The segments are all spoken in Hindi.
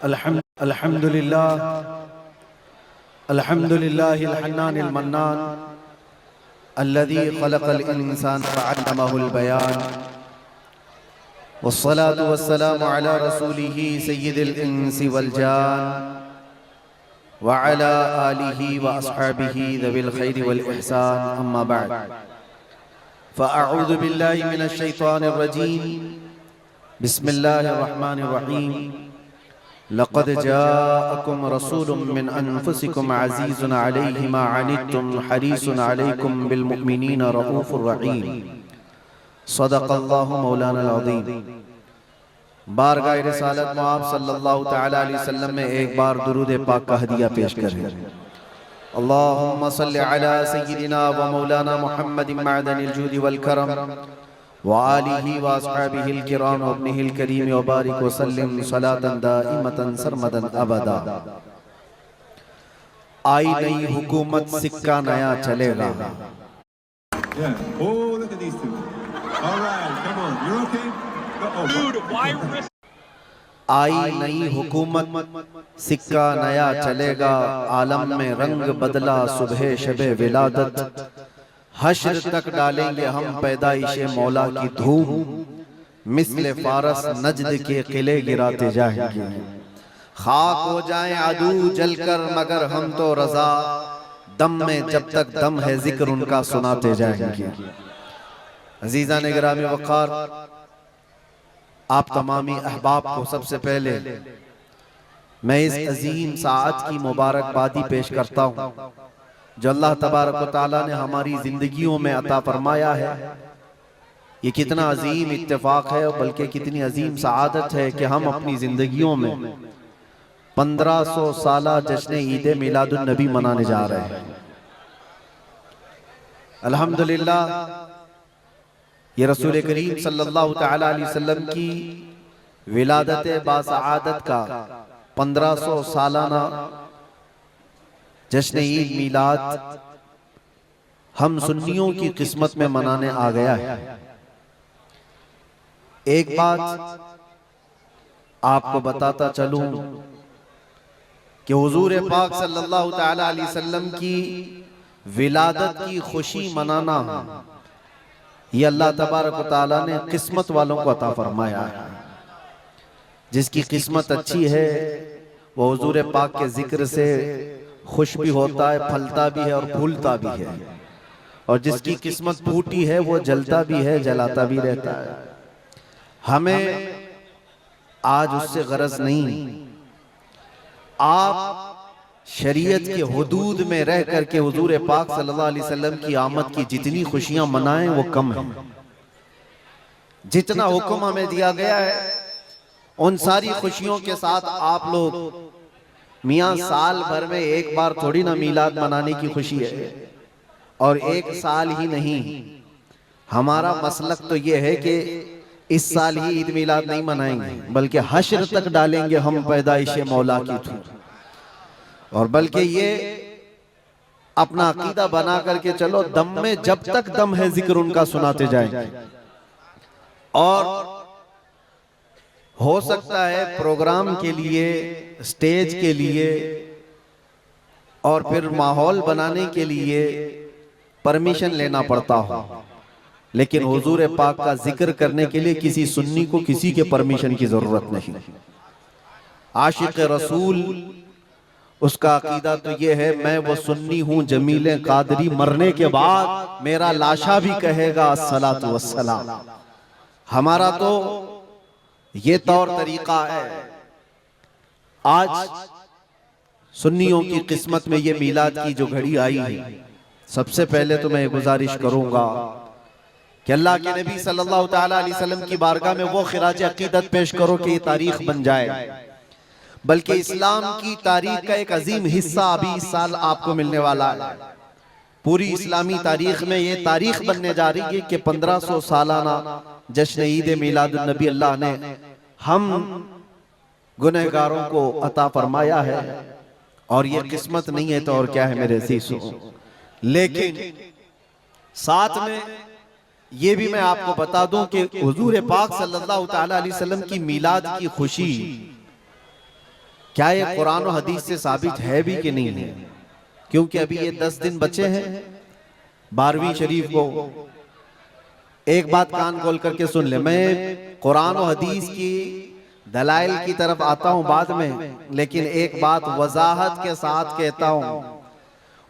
अल्हम्दुलिल्लाह अल्हम्दुलिल्लाहिल हन्नानिल मन्नान अल्लज़ी खलक़ल इंसान वअल्लमहुल बयान वस्सलातु वस्सलामु अला रसूलिही सय्यिदिल इंसी वल जान व अला आलिही व अस्हाबिही ज़विल खैरि वल इहसान अम्मा बअद फ़अऊज़ु बिल्लाहि मिनश शैतानिर रजीम बिस्मिल्लाहिर रहमानिर रहीम लक़द जाअकुम रसूलुम मिन अनफुसिकुम अज़ीज़ुन अलैहि मा अनित्तुम हरीसुन अलैकुम बिल मुमिनीना रऊफ़ुर रहीम सदक़ल्लाहु मौलाना अज़ीम। बारगाह रिसालत में आप सल्लल्लाहु तआला अलैहि वसल्लम में एक बार दुरूद पाक का हदिया पेश करें। अल्लाहुम्मा सल्लि अला सय्यिदिना व मौलाना मुहम्मदिन मअदनिल जूदि वल करम व आलिहि व अस्हाबिहिल किराम व इब्निहिल करीम व बारिक व सल्लिम सलातन दाइमतन सरमदन अबदा। आई नई हुकूमत, सिक्का नया चलेगा। आई नई हुकूमत, सिक्का नया चलेगा। आलम में रंग बदला सुबह शबे विलादत। हश्र तक डालेंगे हम पैदाइशे मौला की धूम। मिस्ले फारस नजद के किले गिराते जाएंगे। खाक हो जाएं अदू जलकर मगर हम तो रजा। दम में जब तक दम है जिक्र उनका सुनाते जाएंगे। अजीजा ने गिरामी वक़ार, आप तमामी अहबाब को सबसे पहले मैं इस अजीम साअत की मुबारकबादी पेश करता हूँ जो अल्लाह तबारक व तआला ने हमारी जिंदगियों में अता फरमाया है। ये कितना अजीम इत्तेफाक है, बल्कि कितनी अजीम सआदत है कि हम अपनी जिंदगियों में 1500 साला जश्न ईद मिलादुन नबी मनाने जा रहे हैं। अल्हम्दुलिल्लाह, ये रसूल करीम सल्लल्लाहु तआला अलैहि वसल्लम की विलादत बासआदत का 1500 सालाना जश्न ईद मिलाद हम सुन्नियों की किस्मत में मनाने आ गया है। एक बात आपको बताता चलूं कि हुजूर पाक सल्लल्लाहु तआला अलैहि वसल्लम की विलादत की खुशी मनाना ये अल्लाह तबारक व तआला ने किस्मत वालों को अता फरमाया है। जिसकी किस्मत अच्छी है वो हुजूर पाक के जिक्र से खुश भी होता है, फलता भी है और फूलता भी है। और जिसकी किस्मत फूटी है वो जलता भी है, जलाता भी रहता है। हमें आज उससे गरज नहीं। आप शरीयत के हुदूद में रह करके हुजूर पाक सल्लल्लाहु अलैहि वसल्लम की आमद की जितनी खुशियां मनाएं वो कम है। जितना हुक्म हमें दिया गया है उन सारी खुशियों के साथ आप लोग मियां साल भर में एक बार थोड़ी ना मीलाद मनाने की खुशी है। और एक साल ही नहीं, हमारा मसलक तो ये है कि इस साल ही ईद मिलाद नहीं मनाएंगे, बल्कि हश्र तक डालेंगे हम पैदाइशे मौला की थू। और बल्कि ये अपना अकीदा बना करके चलो, दम में जब तक दम है जिक्र उनका सुनाते जाएंगे। और हो सकता है प्रोग्राम के लिए, स्टेज के लिए और फिर माहौल बनाने के लिए परमिशन लेना पड़ता हो, लेकिन हुजूर पाक का जिक्र करने के लिए किसी सुन्नी को किसी के परमिशन की जरूरत नहीं। आशिक रसूल, उसका अकीदा तो ये है, मैं वो सुन्नी हूं जमीले कादरी, मरने के बाद मेरा लाशा भी कहेगा अस्सलातु वस्सलाम। हमारा तो ये तौर तरीका है। आज सुन्नियों की किस्मत में ये मीलाद की जो घड़ी आई है, सबसे पहले तो मैं गुजारिश करूंगा कि अल्लाह के नबी सल्लल्लाहु तआला अलैहि वसल्लम की बारगाह में वो खिराज अकीदत पेश करो कि ये तारीख बन जाए। बल्कि इस्लाम की तारीख का एक अजीम हिस्सा अभी इस साल आपको मिलने वाला है। पूरी इस्लामी तारीख में ये तारीख बनने जा रही है कि 1500 सालाना जश्न ईद मिलादुन नबी अल्लाह ने हम गुनहगारों को अता फरमाया है। और ये किस्मत नहीं है तो और क्या है मेरे अज़ीज़ों। लेकिन साथ में ये भी मैं आपको बता दूं कि हुजूर पाक सल्लल्लाहु तआला अलैहि वसल्लम की मिलाद की खुशी क्या ये कुरान और हदीस से साबित है भी कि नहीं है? क्योंकि अभी ये 10 दिन बचे हैं 12वीं शरीफ को। एक बात कान खोल करके सुन ले, मैं कुरान और हदीस की दलाइल की तरफ आता हूं बाद में, लेकिन एक बात वजाहत के साथ कहता हूं।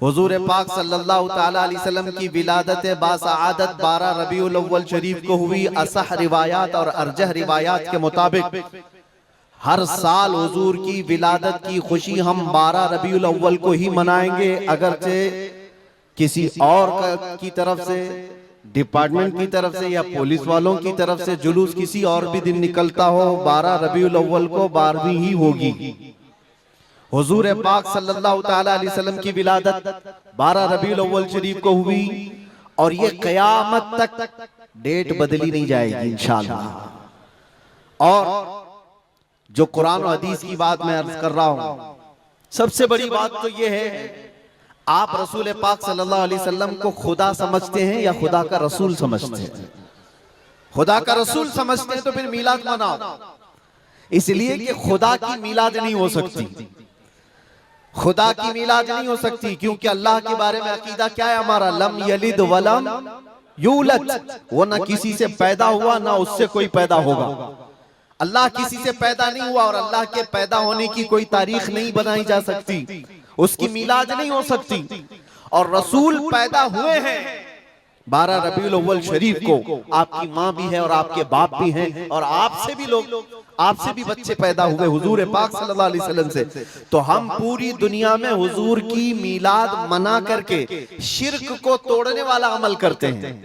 हुजूर पाक सल्लल्लाहु ताला अलैहि वसल्लम की विलादत बासआदत 12 रबीउल अव्वल शरीफ को हुई। असह रिवायात और अरजह रिवायात के मुताबिक हर साल हुजूर की विलादत की खुशी हम 12 रबीउल अव्वल को ही मनाएंगे, अगरचे किसी और की तरफ से, डिपार्टमेंट की तरफ से या पुलिस वालों की तरफ से जुलूस किसी और भी दिन निकलता हो, 12 रबीउल अव्वल को 12वीं ही होगी। हुजूर पाक सल्लल्लाहु ताला अलैहि वसल्लम की विलादत 12 रबीउल अव्वल शरीफ को हुई और ये कयामत तक डेट बदली नहीं जाएगी इंशाअल्लाह। और जो कुरान और हदीस की बात मैं अर्ज कर रहा हूं, सबसे बड़ी बात तो ये है, आप रसूल पाक सल्लल्लाहु अलैहि वसल्लम को खुदा समझते हैं या खुदा का रसूल समझते हैं? खुदा का रसूल समझते हैं तो फिर मीलाद मनाओ, इसलिए कि खुदा की मीलाद नहीं हो सकती। खुदा की मीलाद नहीं हो सकती क्योंकि अल्लाह के बारे में अकीदा क्या है हमारा? लम यलिद वलम यूलद, वो ना किसी से पैदा हुआ ना उससे कोई पैदा होगा। अल्लाह किसी से पैदा नहीं हुआ और अल्लाह के पैदा होने की कोई तारीख नहीं बनाई जा सकती, उसकी मीलाद नहीं हो सकती। और रसूल पैदा हुए हैं 12 रबीउल अव्वल शरीफ को। आपकी माँ भी है और आपके बाप भी हैं और आपसे भी लोग, आपसे भी बच्चे पैदा हुए हुजूर पाक सल्लल्लाहु अलैहि वसल्लम से। तो हम पूरी दुनिया में हुजूर की मीलाद मना करके शिर्क को तोड़ने वाला अमल करते हैं,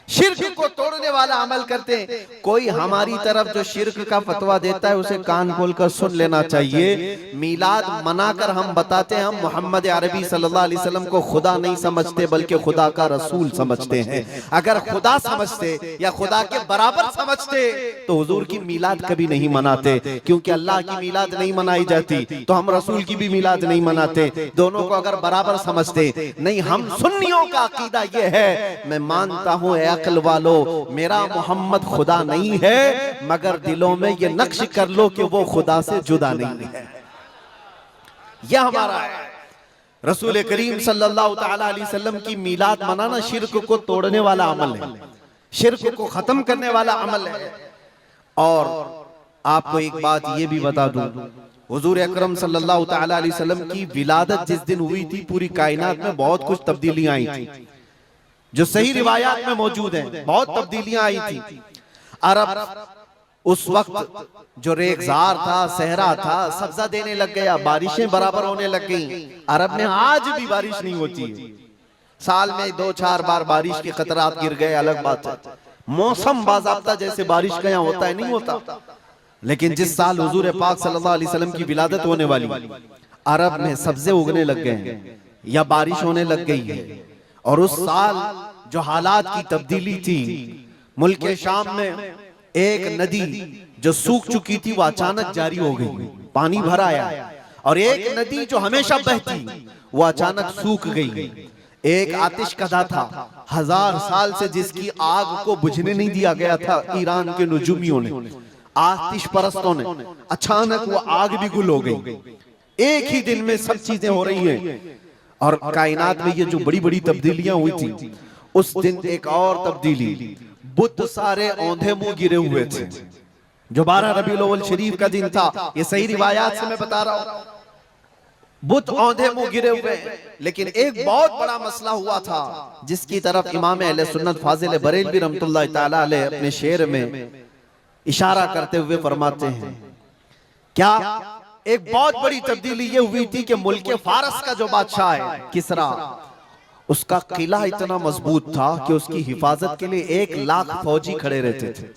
शिर्क को तोड़ने वाला अमल करते हैं। कोई हमारी तरफ जो शिर्क का फतवा देता है उसे कान खोलकर सुन लेना चाहिए। मीलाद मनाकर हम बताते हैं हम मोहम्मद अरबी सल्लल्लाहु अलैहि वसल्लम को खुदा नहीं समझते बल्कि खुदा का रसूल समझते हैं। अगर खुदा समझते या खुदा के बराबर समझते तो हुजूर की मीलाद कभी नहीं मनाते, क्योंकि अल्लाह की मीलाद नहीं मनाई जाती तो हम रसूल की भी मीलाद नहीं मनाते। दोनों को अगर बराबर समझते नहीं, हम सुन्नियों का अकीदा यह है, मैं मानता हूं अक्ल वालो मेरा मोहम्मद खुदा नहीं है, मगर दिलों में ये नक्श कर लो कि वो खुदा से जुदा नहीं है। यह हमारा है। रसूल करीम सल्लल्लाहु ताला अलैहि वसल्लम की मीलाद मनाना शिर्क को तोड़ने वाला अमल है, शिर्क को खत्म करने वाला अमल है। और आपको एक बात ये भी बता दूं, हुजूर अकरम सल्लल्लाहु ताला अलैहि वसल्लम की विलादत जिस दिन हुई थी पूरी कायनात में बहुत कुछ तब्दीलियां आई थी, जो सही रिवायात में मौजूद हैं। बहुत तब्दीलियां आई थी। अरब उस वक्त जो रेगजार था, सहरा था, सब्जा देने लग गया, बारिशें बराबर होने लग गई। अरब में आज भी बारिश नहीं होती है, साल में 2-4 बार बारिश के खतरात गिर गए, अलग बात है। मौसम बाज़ाब्ता जैसे बारिश का यहाँ होता है नहीं होता। लेकिन जिस साल हुजूर पाक सल्लल्लाहु अलैहि वसल्लम की विलादत होने वाली, अरब में सब्जे उगने लग गए हैं या बारिश होने लग गई है। और उस साल जो हालात की तब्दीली थी, मुल्क शाम में एक नदी जो सूख चुकी थी वो अचानक जारी हो गई, पानी भर आया। और एक नदी जो हमेशा बहती वो अचानक सूख गई। एक आतिश कदा था 1000 साल से जिसकी आग को बुझने नहीं दिया गया था ईरान के नुजूमियों ने, आतिश परस्तों ने, अचानक वो आग भी गुल हो गई। एक ही दिन में सब चीजें हो रही हैं। और कायनात में ये जो बड़ी बड़ी तब्दीलियां हुई थी, उस दिन एक और तब्दीली, बुत सारे औंधे मुंह गिरे हुए थे। जो 12 रबीउल अव्वल शरीफ का दिन था, ये सही रिवायात से मैं बता रहा हूं, बुत औंधे मुंह गिरे हुए। लेकिन एक बहुत बड़ा मसला हुआ था जिसकी तरफ इमाम अहले सुन्नत फाजिल बरेलवी रहमतुल्लाह ताला अलैह अपने शेर में इशारा करते हुए फरमाते हैं, क्या एक बहुत बड़ी तब्दीली ये हुई थी कि मुल्क फारस का जो बादशाह है किसरा, उसका किला इतना मजबूत था कि उसकी हिफाजत के लिए 1 लाख फौजी खड़े रहते थे,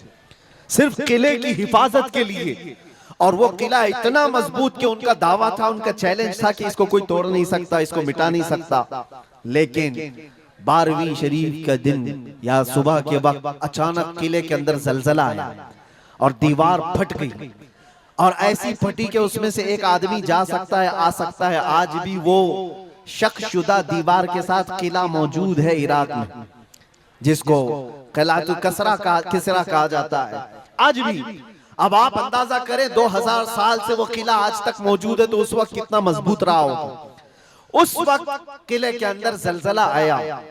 सिर्फ किले की हिफाजत के लिए। और वो किला इतना मजबूत कि उनका दावा था, उनका चैलेंज था कि इसको कोई तोड़ नहीं सकता, इसको मिटा नहीं सकता। लेकिन 12वीं शरीफ का दिन या सुबह के वक्त अचानक किले के अंदर जलजला आया और दीवार फट गई। और ऐसी फटी कि उसमें से एक आदमी जा सकता है, आ सकता है। आज भी वो शकशुदा दीवार के साथ किला मौजूद है इराक में, जिसको किला किसरा कहा जाता है। आज भी अब आप अंदाजा करें 2000 साल से वो किला आज तक मौजूद है, तो उस वक्त कितना मजबूत रहा होगा। उस वक्त किले के अंदर जलजला आया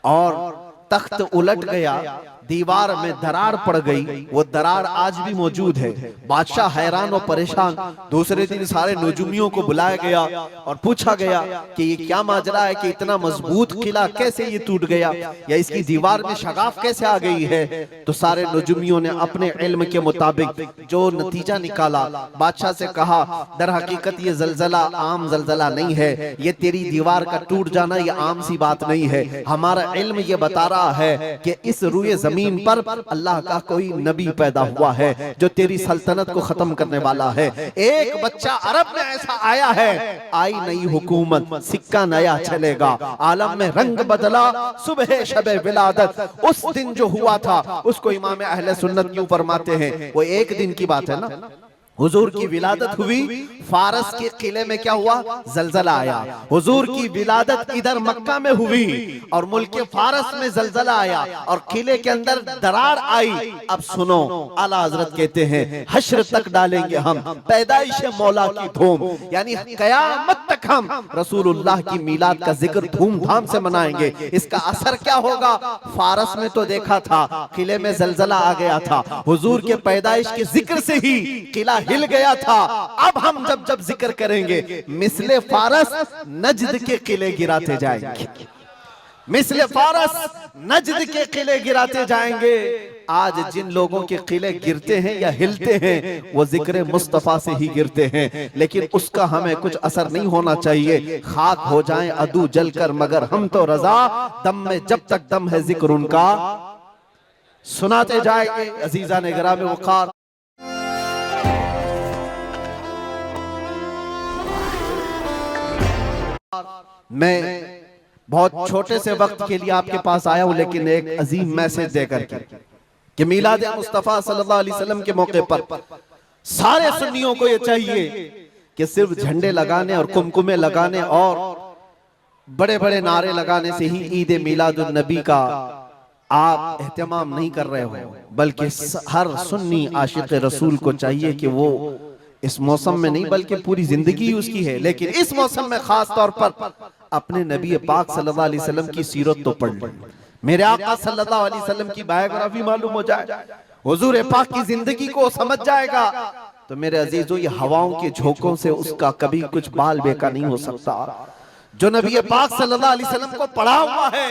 और तख्त उलट गया, दीवार में दरार पड़ गई। वो दरार आज भी मौजूद है। बादशाह हैरान और परेशान। दूसरे दिन सारे नजूमियों को बुलाया गया और पूछा गया कि ये क्या माजरा है कि इतना मजबूत किला कैसे ये टूट गया, या इसकी दीवार में शगाफ कैसे आ गई है। तो सारे नजूमियों ने अपने इल्म के मुताबिक जो नतीजा निकाला, बादशाह से कहा दर हकीकत ये जलजला आम जलजला नहीं है, ये तेरी दीवार का टूट जाना ये आम सी बात नहीं है। हमारा इल्म ये बता रहा है कि इस रुए जमीन पर अल्लाह का कोई नबी पैदा हुआ है जो तेरी सल्तनत को खत्म करने वाला है। एक बच्चा अरब में ऐसा आया है, आई नई हुकूमत, सिक्का नया चलेगा, आलम में रंग बदला, सुबह शबे विलादत। उस दिन जो हुआ था उसको इमाम अहले सुन्नत क्यों फरमाते हैं, वो एक दिन की बात है ना। हुजूर की विलादत हुई, फारस के किले में क्या हुआ, जलजला आया। हुजूर की विलादत इधर मक्का में हुई और मुल्क फारस में जलजला आया और किले के अंदर दरार आई। अब सुनो, आला हजरत कहते हैं हश्र तक डालेंगे हम पैदाइश मौला की धूम, यानी कयामत तक हम रसूलुल्लाह की मिलाद का जिक्र धूमधाम से मनाएंगे। इसका असर क्या होगा, फारस में तो देखा था किले में जलजला आ गया था, हुजूर के पैदाइश के जिक्र से ही किला हिल गया था। अब हम जब जब जिक्र करेंगे मिसले फारस नजद के किले गिराते जाएंगे, मिसले फारस नजद के किले गिराते जाएंगे। आज जिन लोगों के किले गिरते हैं या हिलते हैं वो जिक्र मुस्तफा से ही गिरते हैं, लेकिन उसका हमें कुछ असर नहीं होना चाहिए। खाक हो जाएं अदू जलकर मगर हम तो रजा, दम में जब तक दम है जिक्र उनका सुनाते जाएंगे। अजीजा ने गिराम वक़ार, मैं बहुत छोटे से वक्त के लिए आपके पास आया हूं, लेकिन एक अजीम मैसेज देकर के कि मिलाद मुस्तफा सल्लल्लाहु अलैहि वसल्लम के मौके पर सारे सुन्नियों को यह चाहिए कि सिर्फ झंडे लगाने और कुमकुमे लगाने और बड़े बड़े नारे लगाने से ही ईद मिलादुन नबी का आप एहतमाम नहीं कर रहे हो, बल्कि हर सुन्नी आशिक रसूल को चाहिए कि वो इस मौसम में नहीं बल्कि पूरी जिंदगी उसकी है, लेकिन इस मौसम में खास तौर पर अपने नबी पाक सल्लल्लाहु अलैहि वसल्लम की सीरत तो पढ़ ले, मेरे आका सल्लल्लाहु अलैहि वसल्लम की बायोग्राफी मालूम हो जाए, हुजूर पाक की जिंदगी को समझ जाएगा। तो मेरे अजीजों, ये हवाओं के झोंकों से उसका कभी कुछ बाल बेका नहीं हो सकता। जो नबी पाक सल्लल्लाहु अलैहि वसल्लम को पढ़ा हुआ है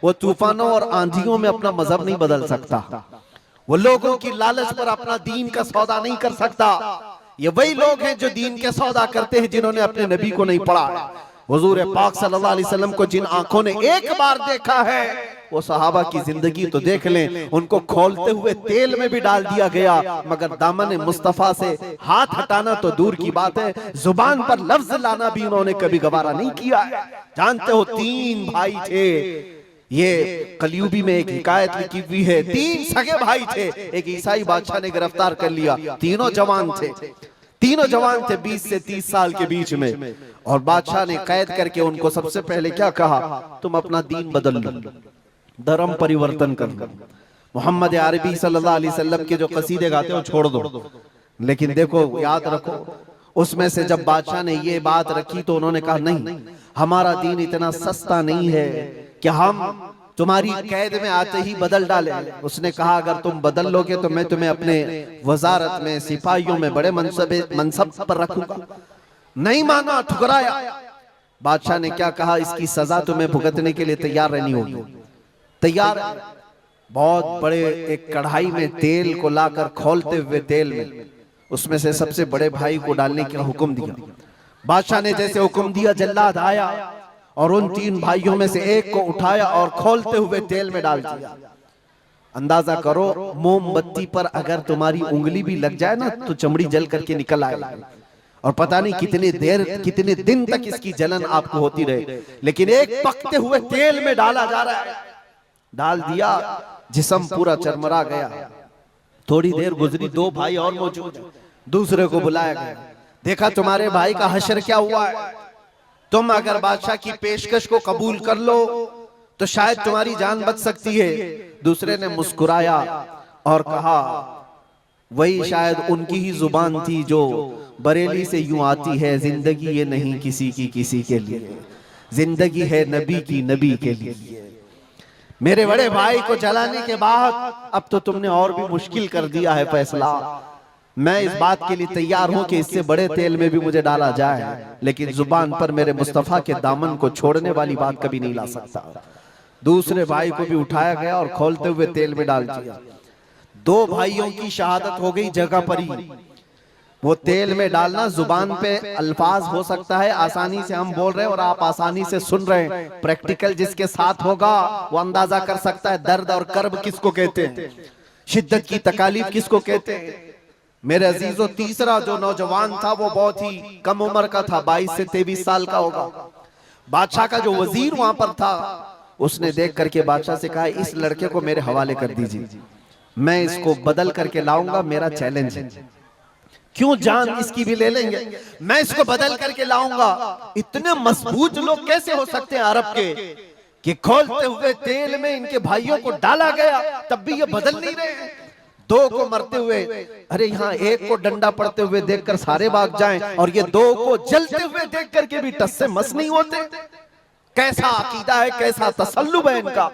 वो तूफानों और आंधियों में अपना मजहब नहीं बदल सकता, वो लोगों की लालच पर अपना दीन का सौदा नहीं कर सकता। ये वही लोग हैं जो दीन के सौदा करते हैं जिन्होंने अपने नबी को नहीं पढ़ा। हुजूर पाक सल्लल्लाहु अलैहि वसल्लम को जिन आंखों ने एक बार देखा है वो सहाबा की जिंदगी तो देख लें, उनको खोलते हुए तेल में भी डाल दिया गया, मगर दामन मुस्तफा से हाथ हटाना तो दूर की बात है, जुबान पर लफ्ज लाना भी उन्होंने कभी गवारा नहीं किया। जानते हो, 3 भाई थे, ये कलयुगी में एक हिकायत लिखी हुई है, 3 सगे भाई थे, एक ईसाई बादशाह ने गिरफ्तार कर लिया, तीनों जवान थे, 20 से 30 साल के बीच में, और बादशाह ने कैद करके उनको सबसे पहले क्या कहा, तुम अपना दीन बदल लो, धर्म परिवर्तन कर लो, मोहम्मद अरबी सल्लल्लाहु अलैहि वसल्लम के जो कसीदे गाते हो छोड़ दो। लेकिन देखो, याद रखो, उसमें से जब बादशाह ने ये बात रखी तो उन्होंने कहा नहीं, हमारा दीन इतना सस्ता नहीं है कि हम तुम्हारी कैद में आते ही बदल डाले। उसने कहा अगर तुम बदल लोगे तो मैं तुम्हें अपने वजारत में, सिपाहियों में बड़े मनसब पर रखूंगा। नहीं माना, ठुकराया। बादशाह ने क्या कहा, इसकी सजा तुम्हें भुगतने के लिए तैयार रहनी होगी। तैयार। बहुत बड़े एक कढ़ाई में तेल को लाकर खोलते हुए तेल में उसमें से सबसे बड़े भाई को डालने का हुक्म दिया। बादशाह ने जैसे हुक्म दिया, जल्लाद आया और उन 3 भाइयों में से एक को उठाया और खोलते हुए तेल में डाल दिया। अंदाजा करो, मोमबत्ती पर अगर तुम्हारी उंगली भी लग जाए ना तो चमड़ी जल करके निकल आएगी, और पता नहीं कितने दिन तक इसकी जलन आपको होती रहे। लेकिन एक पकते हुए तेल में डाला जा रहा है, डाल दिया, जिस्म पूरा चरमरा गया। थोड़ी देर गुजरी, 2 भाई और मौजूद, दूसरे को बुलाया गया, देखा तुम्हारे भाई का हश्र क्या हुआ है, तुम अगर बादशाह की पेशकश को कबूल कर लो तो शायद तुम्हारी जान बच सकती है। दूसरे ने मुस्कुराया और कहा, वही शायद उनकी ही जुबान थी जो बरेली से यूं आती है, जिंदगी ये नहीं किसी की किसी के लिए, जिंदगी है नबी की नबी के लिए। मेरे बड़े भाई को जलाने के बाद अब तो तुमने और भी मुश्किल कर दिया है फैसला। मैं इस बात के लिए तैयार हूं कि इससे बड़े तेल में भी मुझे डाला जाए, लेकिन जुबान पर मेरे मुस्तफा के दामन को छोड़ने वाली बात कभी नहीं ला सकता। दूसरे भाई को भी उठाया गया और खोलते हुए तेल में डाल दिया। दो भाइयों की शहादत हो गई जगह पर ही। वो तेल में डालना जुबान पे अल्फाज हो सकता है, आसानी से हम बोल रहे हैं और आप आसानी से सुन रहे हैं। प्रैक्टिकल जिसके साथ होगा वो अंदाजा कर सकता है दर्द और कर्ब किसको कहते हैं, शिद्दत की तकालीफ किसको कहते हैं। मेरे अजीजों, तीसरा जो नौजवान था वो बहुत ही कम उम्र का था, 22 से 23 साल का होगा। बादशाह का जो वजीर वहां पर था उसने देख करके बादशाह से कहा, इस लड़के को मेरे हवाले कर दीजिए, मैं इसको बदल करके लाऊंगा, मेरा चैलेंज है। क्यों जान इसकी भी ले लेंगे, मैं इसको बदल करके लाऊंगा। इतने मजबूत लोग कैसे हो सकते हैं अरब के कि खोलते हुए तेल में इनके भाइयों को डाला गया तब भी ये बदल नहीं रहे। दो को मरते हुए, अरे यहाँ एक को डंडा पड़ते हुए देखकर सारे भाग जाएं और ये दो को जलते हुए देख करके भी टस से मस नहीं होते। कैसा अकीदा है, कैसा तसल्लुब है इनका।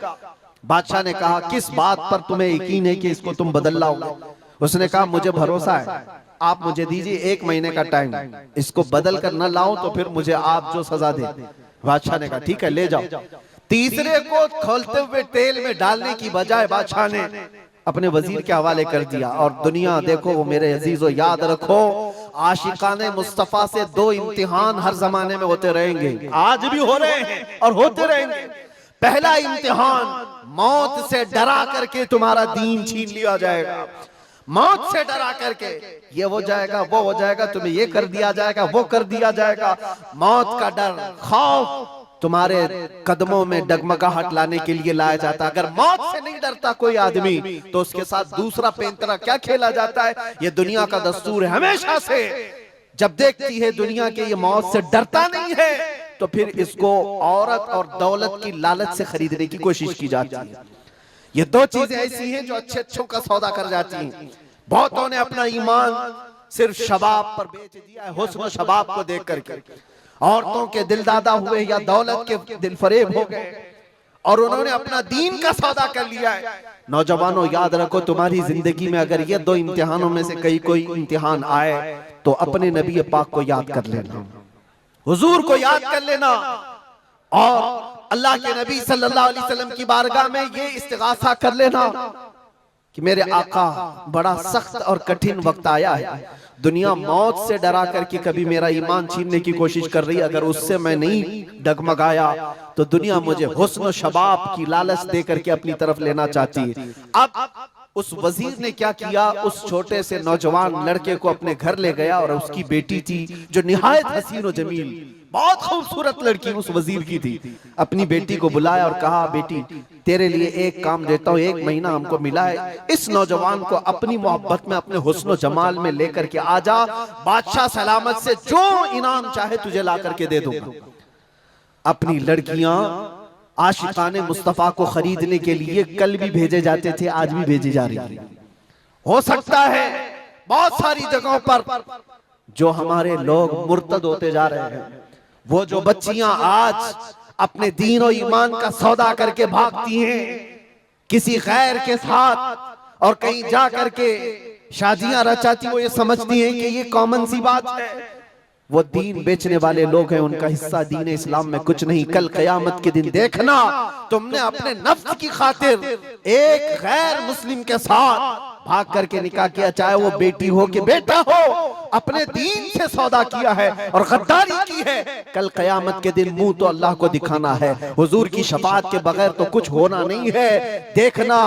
बादशाह ने कहा, किस बात पर तुम्हें यकीन है कि इसको तुम बदल लाओगे। उसने कहा, मुझे भरोसा है, आप मुझे दीजिए 1 महीने का टाइम, इसको बदल कर न लाऊं तो फिर मुझे आप जो सजा दे। बादशाह ने कहा, ठीक है ले जाओ। तीसरे को खोलते हुए तेल में डालने की बजाय बादशाह ने अपने वजीर के हवाले कर दिया। और दुनिया देखो, वो मेरे अजीजों याद रखो, आशिकाने मुस्तफा से 2 इम्तिहान हर जमाने में होते रहेंगे, आज भी हो रहे हैं और होते रहेंगे। पहला इम्तिहान, मौत से डरा करके तुम्हारा दीन छीन लिया जाएगा। मौत से डरा करके ये हो जाएगा, वो हो जाएगा, तुम्हें ये कर दिया जाएगा, वो कर दिया जाएगा। मौत का डर, खौफ तुम्हारे कदमों में डगमगाहट लाने के लिए लाया जाता। अगर मौत से नहीं डरता कोई आदमी तो उसके साथ दूसरा पेंतरा क्या खेला जाता है। ये दुनिया का दस्तूर है, हमेशा से जब देखती है दुनिया के ये मौत से डरता नहीं है तो फिर इसको औरत और दौलत की लालच से खरीदने की कोशिश की जाती है। ये 2 चीजें ऐसी हैं जो अच्छे अच्छों का सौदा कर जाती हैं। बहुतों ने अपना ईमान सिर्फ शबाब पर बेच दिया है, हुस्न शबाब को देख करके। औरतों के दिल दादा हुए या दौलत के दिल फरेब हो गए और उन्होंने अपना दीन का सौदा कर लिया है। नौजवानों याद रखो, तुम्हारी जिंदगी में अगर ये 2 इम्तिहानों में से कोई इम्तिहान आए तो अपने नबी पाक को याद कर लेना, हुजूर को याद कर लेना और अल्लाह के नबी सल्लल्लाहु अलैहि वसल्लम की बारगाह में ये इस्तिगासा कर लेना कि मेरे आका, बड़ा सख्त और कठिन वक्त आया है। दुनिया मौत से डरा करके कभी मेरा ईमान छीनने की कोशिश कर रही है, अगर उससे मैं नहीं डगमगाया तो दुनिया मुझे हुस्न शबाब की लालच दे करके अपनी तरफ लेना चाहती है। अब उस वजीर ने क्या किया, उस छोटे से नौजवान लड़के को अपने घर ले गया और उसकी बेटी थी जो निहायत हसीन और जमील, बहुत खूबसूरत लड़की उस वजीर की थी। अपनी बेटी को बुलाया और कहा, बेटी तेरे लिए एक काम देता हूँ, 1 महीना हमको मिला है, इस नौजवान को अपनी मोहब्बत में, अपने हुस्न जमाल में लेकर के आजा, बादशाह सलामत से जो इनाम चाहे तुझे ला करके दे दूंगा। अपनी लड़कियां आशिकाने मुस्तफा को खरीदने के लिए कल भी भेजे जाते थे, आज भी भेजी जा रही है। हो सकता है बहुत सारी जगहों पर जो हमारे लोग मुर्तद होते जा रहे हैं, वो जो बच्चियां आज अपने दीन और ईमान का सौदा करके भागती हैं किसी गैर के साथ और कहीं जा करके शादियां रचाती, वो ये समझती हैं कि ये कॉमन सी बात है। वो दीन बेचने वाले लोग हैं, उनका हिस्सा दीन इस्लाम में कुछ नहीं। कल कयामत के दिन देखना, तुमने अपने नफ्स की खातिर एक गैर मुस्लिम के साथ भाग करके निकाह किया, चाहे वो बेटी हो कि बेटा हो, अपने दीन से सौदा किया है और गद्दारी की है। कल कयामत के दिन मुंह तो अल्लाह को दिखाना है, हुजूर की शफाअत के बगैर तो कुछ होना नहीं है। देखना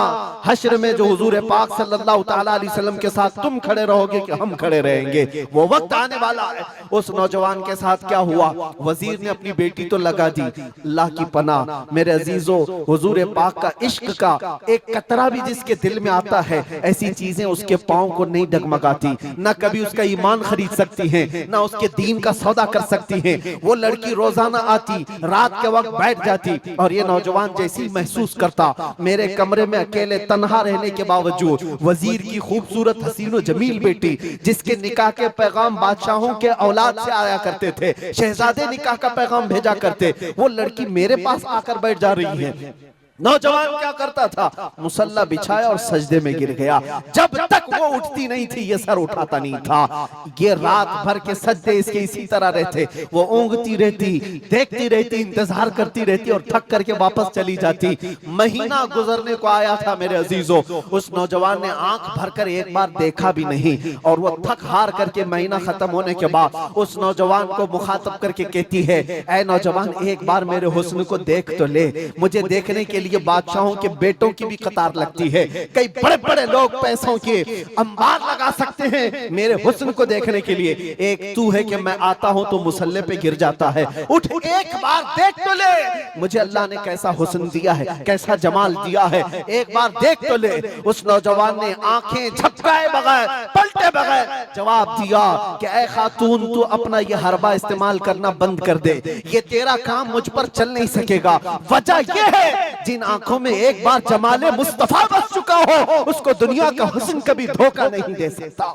हश्र में जो हुजूर पाक सल्लल्लाहु ताला अलैहि वसल्लम के साथ तुम खड़े रहोगे कि हम खड़े रहेंगे, वो वक्त आने वाला है। उस नौजवान के साथ क्या हुआ, वजीर ने अपनी बेटी तो लगा दी। अल्लाह की पनाह मेरे अजीजों, हुजूर पाक का इश्क का एक कतरा भी जिसके दिल में आता है, ऐसी चीजें उसके पांव को नहीं डगमगाती, न कभी उसका ईमान सामान खरीद सकती हैं, ना उसके दीन का सौदा कर सकती हैं। वो लड़की रोजाना आती, रात के वक्त बैठ जाती, और ये नौजवान जैसी महसूस करता मेरे कमरे में अकेले तन्हा रहने के बावजूद वजीर की खूबसूरत हसीनो जमील बेटी, जिसके निकाह के पैगाम बादशाहों के औलाद से आया करते थे, शहजादे निकाह का पैगाम भेजा करते, वो लड़की मेरे पास आकर बैठ जा रही है। नौजवान क्या करता था, मुसल्ला बिछाया और सजदे में गिर गया। जब तक वो उठती नहीं थी ये सर उठाता नहीं था। ये रात भर के सजदे इसके इसी तरह रहते, वो ऊँगती रहती, देखती रहती, इंतजार करती रहती और थक करके वापस चली जाती। महीना गुजरने को आया था मेरे अजीजों, उस नौजवान ने आंख भरकर एक बार देखा भी नहीं, और वो थक हार करके महीना खत्म होने के बाद उस नौजवान को मुखातब करके कहती है, ऐ नौजवान एक बार मेरे हुस्न को देख तो ले। मुझे देखने के लिए ये बादशाहों के बेटों की भी कतार लगती है, कई बड़े बड़े लोग पैसों के अंबार लगा सकते हैं मेरे हुस्न को देखने के लिए, एक तू है कि मैं आता हूं तो मुसल्ले पे गिर जाता है। उठ एक बार देख तो ले, मुझे अल्लाह ने कैसा हुस्न दिया है, कैसा जमाल दिया है, एक बार देख तो ले। उस नौजवान ने आंखें झपकाए बगैर, पलटे बगैर जवाब दिया कि ऐ खातून तू अपना ये हरबा इस्तेमाल करना बंद कर दे, ये तेरा काम मुझ पर चल नहीं सकेगा। वजह यह है जिन आंखों में एक बार जमाले मुस्तफा बस चुका हो उसको दुनिया का हुस्न कभी धोखा नहीं दे सकता,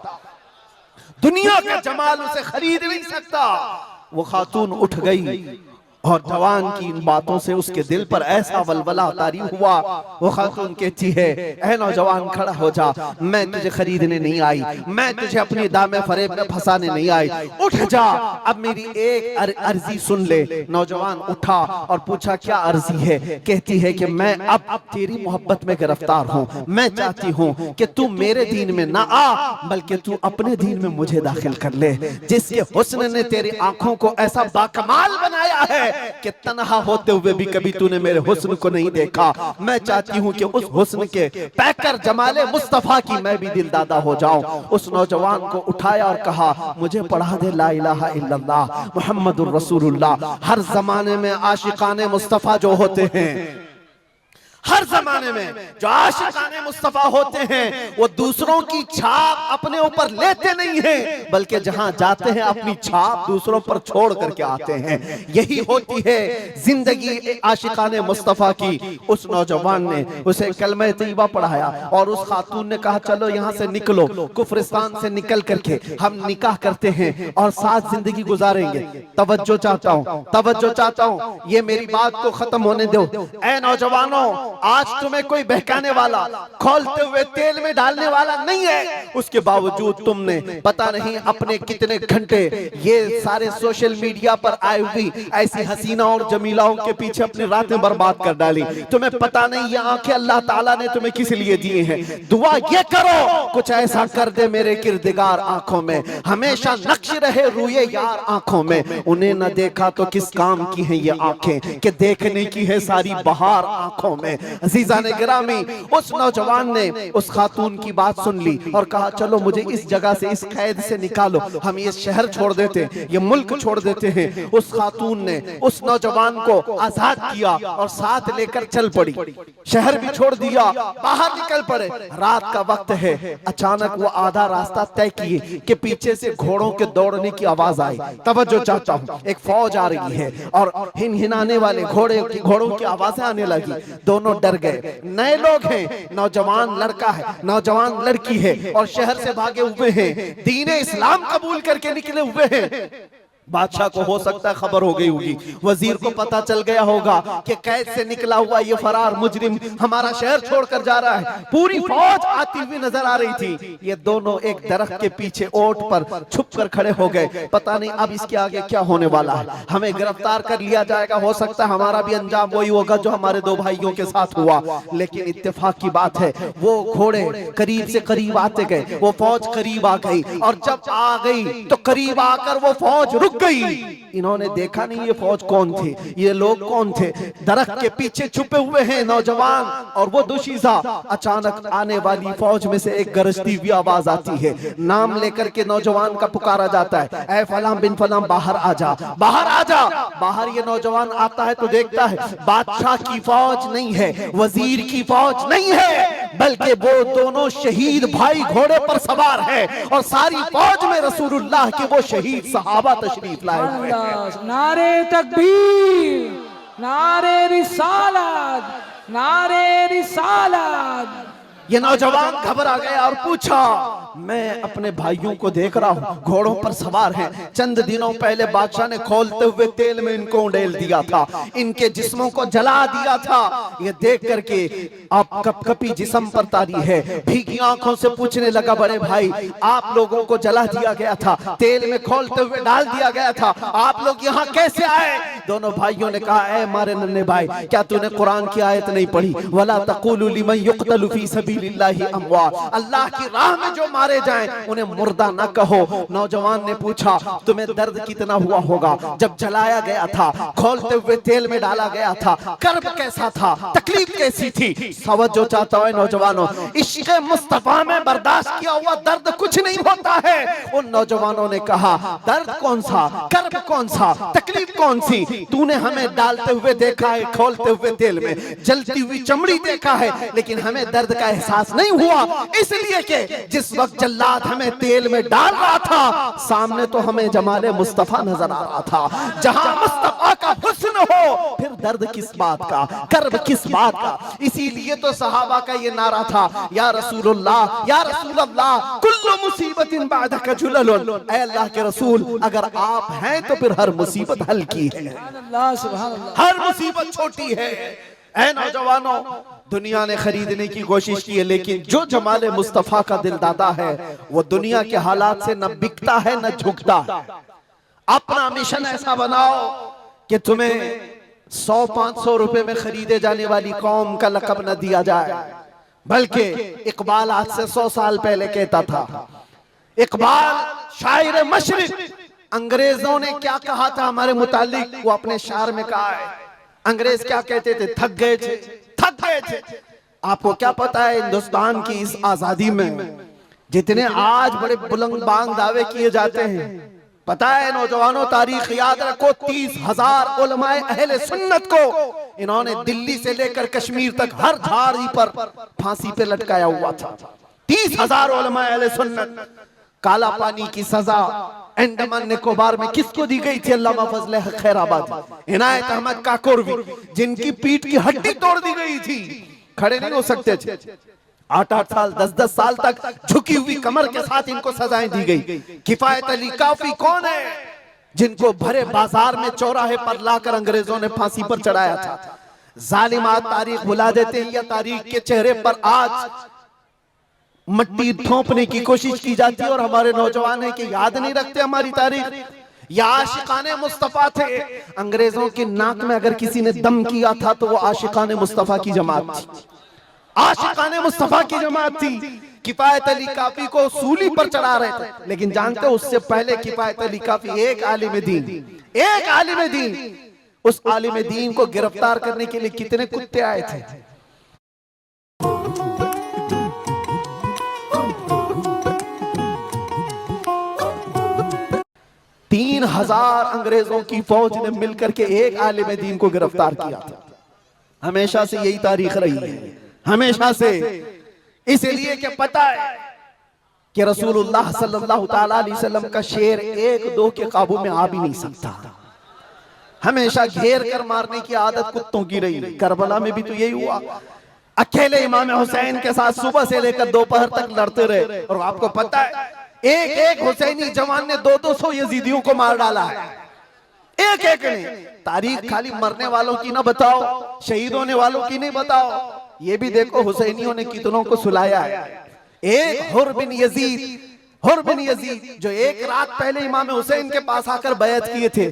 दुनिया का जमाल उसे खरीद नहीं सकता। वो खातून उठ गई और जवान की इन बातों से उसके दिल पर ऐसा वलवला तारी हुआ। वो खातून कहती है, ऐ नौजवान खड़ा हो जा, मैं तुझे खरीदने नहीं आई, मैं तुझे अपनी दामे फरेब में फंसाने नहीं आई, उठ जा, अब मेरी एक अर्जी सुन ले। नौजवान उठा और पूछा क्या अर्जी है। कहती है कि मैं अब तेरी मोहब्बत में गिरफ्तार हूँ, मैं चाहती हूँ कि तू मेरे दीन में ना आ बल्कि तू अपने दीन में मुझे दाखिल कर ले। जिसके हुस्न ने तेरी आंखों को ऐसा बाकमाल बनाया है कि तन्हा होते हुए भी कभी तूने मेरे हुस्न को नहीं देखा, मैं चाहती हूँ कि उस हुस्न के पैकर जमाले मुस्तफा की मैं भी दिलदादा हो जाऊं। उस नौजवान को उठाया और कहा, मुझे पढ़ा दे ला इलाहा इल्लल्लाह मुहम्मदुर रसूलुल्लाह। हर जमाने में आशिकाने मुस्तफा जो होते हैं, हर जमाने में जो आशिकाने मुस्तफा होते हैं, वो दूसरों की छाप अपने ऊपर लेते नहीं हैं, बल्कि जहां जाते हैं अपनी छाप दूसरों पर छोड़ करके आते हैं। यही होती है जिंदगी आशिकाने मुस्तफा की। उस नौजवान ने उसे कलमा तैयबा पढ़ाया और उस खातून ने कहा, चलो यहाँ से निकलो, कुफरिस्तान से निकल करके हम निकाह करते हैं और साथ जिंदगी गुजारेंगे। तवज्जो चाहता हूँ, तवज्जो चाहता हूँ, ये मेरी बात को खत्म होने दो। ऐ नौजवानों, आज तुम्हें कोई बहकाने वाला, खोलते हुए तेल में डालने वाला नहीं है, उसके बावजूद तुमने पता नहीं अपने कितने घंटे ये सारे सोशल मीडिया पर आई हुई ऐसी हसीना और जमीलाओं के पीछे अपनी रातें बर्बाद कर डाली। तुम्हें पता नहीं ये आंखें अल्लाह ताला ने तुम्हें किस लिए दिए हैं। दुआ ये करो कुछ ऐसा कर दे मेरे किरदिगार आंखों में, हमेशा नक्श रहे रूए यार आंखों में। उन्हें न देखा तो किस काम की है ये आंखें कि देखने की है सारी बहार आंखों में। अजीजा ने गिरामी, उस नौजवान ने उस खातून की बात सुन ली और कहा, चलो मुझे इस जगह से, इस कैद से निकालो, हम ये शहर छोड़ देते, ये मुल्क छोड़ देते हैं। उस खातून ने उस नौजवान को आजाद किया और साथ लेकर चल पड़ी, शहर भी छोड़ दिया, बाहर निकल पड़े। रात का वक्त है, अचानक वो आधा रास्ता तय किए कि पीछे से घोड़ों के दौड़ने की आवाज आई। तवज्जो चाहता हूँ, एक फौज आ रही है और हिनहिनाने वाले घोड़ों की आवाजें आने लगी। दोनों डर गए, नए लोग हैं, नौजवान लड़का है, नौजवान लड़की है और शहर से भागे हुए हैं, दीन इस्लाम कबूल करके निकले हुए हैं। बादशाह को हो सकता है खबर हो गई होगी, वजीर को पता चल गया होगा कि कैद से निकला हुआ ये फरार मुजरिम हमारा शहर छोड़कर जा रहा है। पूरी फौज आती हुई नजर आ रही थी। ये दोनों एक दरख्त के पीछे ओट पर छुप कर खड़े हो गए। पता नहीं अब इसके आगे क्या होने वाला है, हमें गिरफ्तार कर लिया जाएगा, हो सकता है हमारा भी अंजाम वही होगा जो हमारे दो भाइयों के साथ हुआ। लेकिन इत्तेफाक की बात है, वो घोड़े करीब से करीब आते गए, वो फौज करीब आ गई और जब आ गई तो करीब आकर वो फौज रुक गई। इन्होंने देखा नहीं ये फौज कौन थी, ये लोग कौन थे। दरख्त के पीछे छुपे हुए हैं नौजवान और वो दुशीजा। अचानक आने वाली फौज में से एक गरजती हुई आवाज आती है, नाम लेकर के नौजवान का पुकारा जाता है, ऐ फलां बिन फलां बाहर आ जा, बाहर आ जा। बाहर ये नौजवान आता है तो देखता है बादशाह की फौज नहीं है, वजीर की फौज नहीं है, बल्कि वो दोनों शहीद भाई घोड़े पर सवार है और सारी फौज में रसूलुल्लाह के वो शहीद सहाबा तशरीफ लाए हुए हैं। नारे तकबीर, नारे रिसालत, नारे रिसालत। ये नौजवान घबरा गया और पूछा, मैं अपने भाइयों को देख रहा हूँ घोड़ों पर सवार हैं। चंद दिनों पहले बादशाह ने खोलते हुए तेल में इनको उंडेल दिया था, इनके जिस्मों को जला दिया था। ये देख करके आप कपकपी जिस्म पर तारी है, भीगी आंखों से पूछने लगा, बड़े भाई आप लोगों को जला दिया गया था, तेल में खोलते हुए डाल दिया गया था, आप लोग यहाँ कैसे आए? दोनों भाइयों ने कहा, ऐ मारे नन्हे भाई, क्या तूने कुरान की आयत नहीं पढ़ी? वला तक़ूलू लिमन युक़तलु फ़ी सबीलिल्लाहि अमवात, अल्लाह की राह में जो मारे जाएं उन्हें मुर्दा न कहो। नौजवान ने पूछा, तुम्हें दर्द कितना हुआ होगा जब जलाया गया था, खोलते हुए तेल में डाला गया था? कर्ब कैसा था, तकलीफ कैसी थी? तवज्जो चाहता है नौजवानों, इश्क़ मुस्तफा में बर्दाश्त किया हुआ दर्द कुछ नहीं होता है। उन नौजवानों ने कहा, दर्द कौन सा, कर्ब कौन सा, तकलीफ कौन सी? तूने हमें डालते हुए देखा है, खोलते हुए तेल में, जलती हुई चमड़ी देखा है, लेकिन हमें दर्द का एहसास नहीं हुआ, इसलिए कि जिस वक्त जल्लाद हमें तेल में डाल रहा था, सामने तो हमें जमाले मुस्तफा नजर आ रहा था। जहां मुस्तफा का हुस्न हो, फिर दर्द किस बात का, कर्ब किस बात का? इसीलिए तो सहाबा का ये नारा था, या रसूलुल्लाह, या रसूलल्लाह, कुल्लु मुसीबतिन बादका जुललुन, ऐ अल्लाह के रसूल अगर आप हैं तो फिर हर मुसीबत हल्की है, हर मुसीबत छोटी है। ऐ नौजवानों, दुनिया ने खरीदने की कोशिश की है, लेकिन जो जमाले मुस्तफा का दिलदादा है वो दुनिया के हालात से न बिकता है न झुकता है। अपना मिशन ऐसा बनाओ कि तुम्हें 100-500 रुपए में खरीदे जाने वाली कौम का लक़ब न दिया जाए, बल्कि इकबाल आज से 100 साल पहले कहता था, इकबाल शायर मशरिक, अंग्रेजों ने क्या कहा था हमारे मुतालिक, वो अपने शार में कहा है। अंग्रेज क्या कहते थे? थक गए थे, थक गए थे। आपको क्या पता है हिंदुस्तान की इस आजादी में जितने आज बड़े बुलंद बांग दावे किए जाते हैं, पता है नौजवानों, तारीख याद रखो, 30,000 उलमाए अहले सुन्नत को इन्होंने दिल्ली से लेकर कश्मीर तक हर झाड़ी पर फांसी पे लटकाया हुआ था। 30,000 उलमाए अहले सुन्नत। काला पानी की सजा अंडमान निकोबार में किसको दी गई थी? अल्लामा फजले खैराबाद, इनायत अहमद काकोरवी, जिनकी पीठ की हड्डी तोड़ दी गई थी, खड़े नहीं हो सकते थे। 8-8 साल 10-10 साल तक झुकी हुई कमर के साथ इनको सजाएं दी गई। किफायत अली काफी कौन है, जिनको भरे बाजार में चौराहे पर लाकर अंग्रेजों ने फांसी पर चढ़ाया था। जालिमात तारीख भुला देते हैं, या तारीख के चेहरे पर आज मट्टी थोपने की कोशिश की जाती है और हमारे नौजवान है कि याद नहीं रखते हमारी तारीख। या आशिकाने मुस्तफा थे, अंग्रेजों की नाक में अगर किसी ने दम किया था तो वो आशिकाने मुस्तफा की जमात थी, आशिकाने मुस्तफा की जमात थी। किफायत अली काफी को सूली पर चढ़ा रहे थे, लेकिन जानते हो उससे पहले किफायत अली काफी एक आलिम दीन, एक आलिम दीन, उस आलिम दीन को गिरफ्तार करने के लिए कितने कुत्ते आए थे। 3,000 अंग्रेजों की फौज ने मिलकर के एक आलिम दीन को गिरफ्तार किया था। हमेशा से यही तारीख रही है, हमेशा से। इसलिए कि पता है कि रसूलुल्लाह सल्लल्लाहु ताला अलैहि वसल्लम का शेर 1-2 के काबू में आ भी नहीं सकता, हमेशा घेर कर मारने की आदत कुत्तों की रही। करबला में भी तो यही हुआ, अकेले इमाम हुसैन के साथ सुबह से लेकर दोपहर तक लड़ते रहे। और आपको पता है एक हुसैनी जवान ने 200-200 यजीदियों को मार डाला है, एक ने। तारीख खाली मरने वालों की ना बताओ, शहीद होने वालों की नहीं बताओ, ये भी देखो हुसैनियों ने कितनों को सुलाया है। एक हुर बिन यजीद जो एक रात पहले इमाम हुसैन के पास आकर बैत किए थे,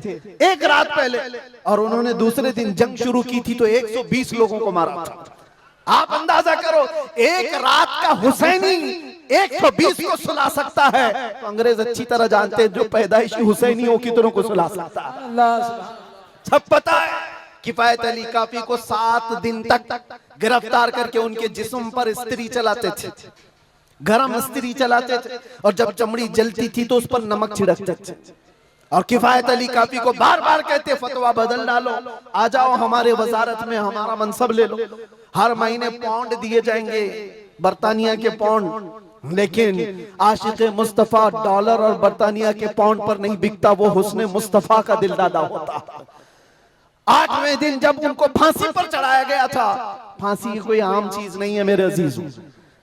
एक रात पहले, और उन्होंने दूसरे दिन जंग शुरू की थी तो 120 लोगों को मारा था। आप अंदाजा करो, एक रात का हुसैनी 120 को सुला सकता है, तो अंग्रेज अच्छी तरह जानते हैं जो पैदाइशी हुसैनियों की तरह को सुला सकता है। सब पता है। किफायत अली काफी को 7 दिन तक गिरफ्तार करके उनके जिस्म पर इस्त्री चलाते थे, गरम इस्त्री चलाते थे, और जब चमड़ी जलती थी तो उस पर नमक छिड़कते थे। और किफायत अली काफी को बार बार कहते फतवा बदल डालो, आ जाओ हमारे वजारत में, हमारा मनसब ले लो, हर महीने पाउंड दिए जाएंगे, बर्तानिया के पाउंड, लेकिन आशिक मुस्तफा डॉलर और बर्तानिया के पाउंड पर नहीं बिकता, वो हुस्न मुस्तफा का दिलदादा होता। 8वें दिन जब उनको फांसी पर चढ़ाया गया था, फांसी कोई आम चीज नहीं है मेरे अजीजों,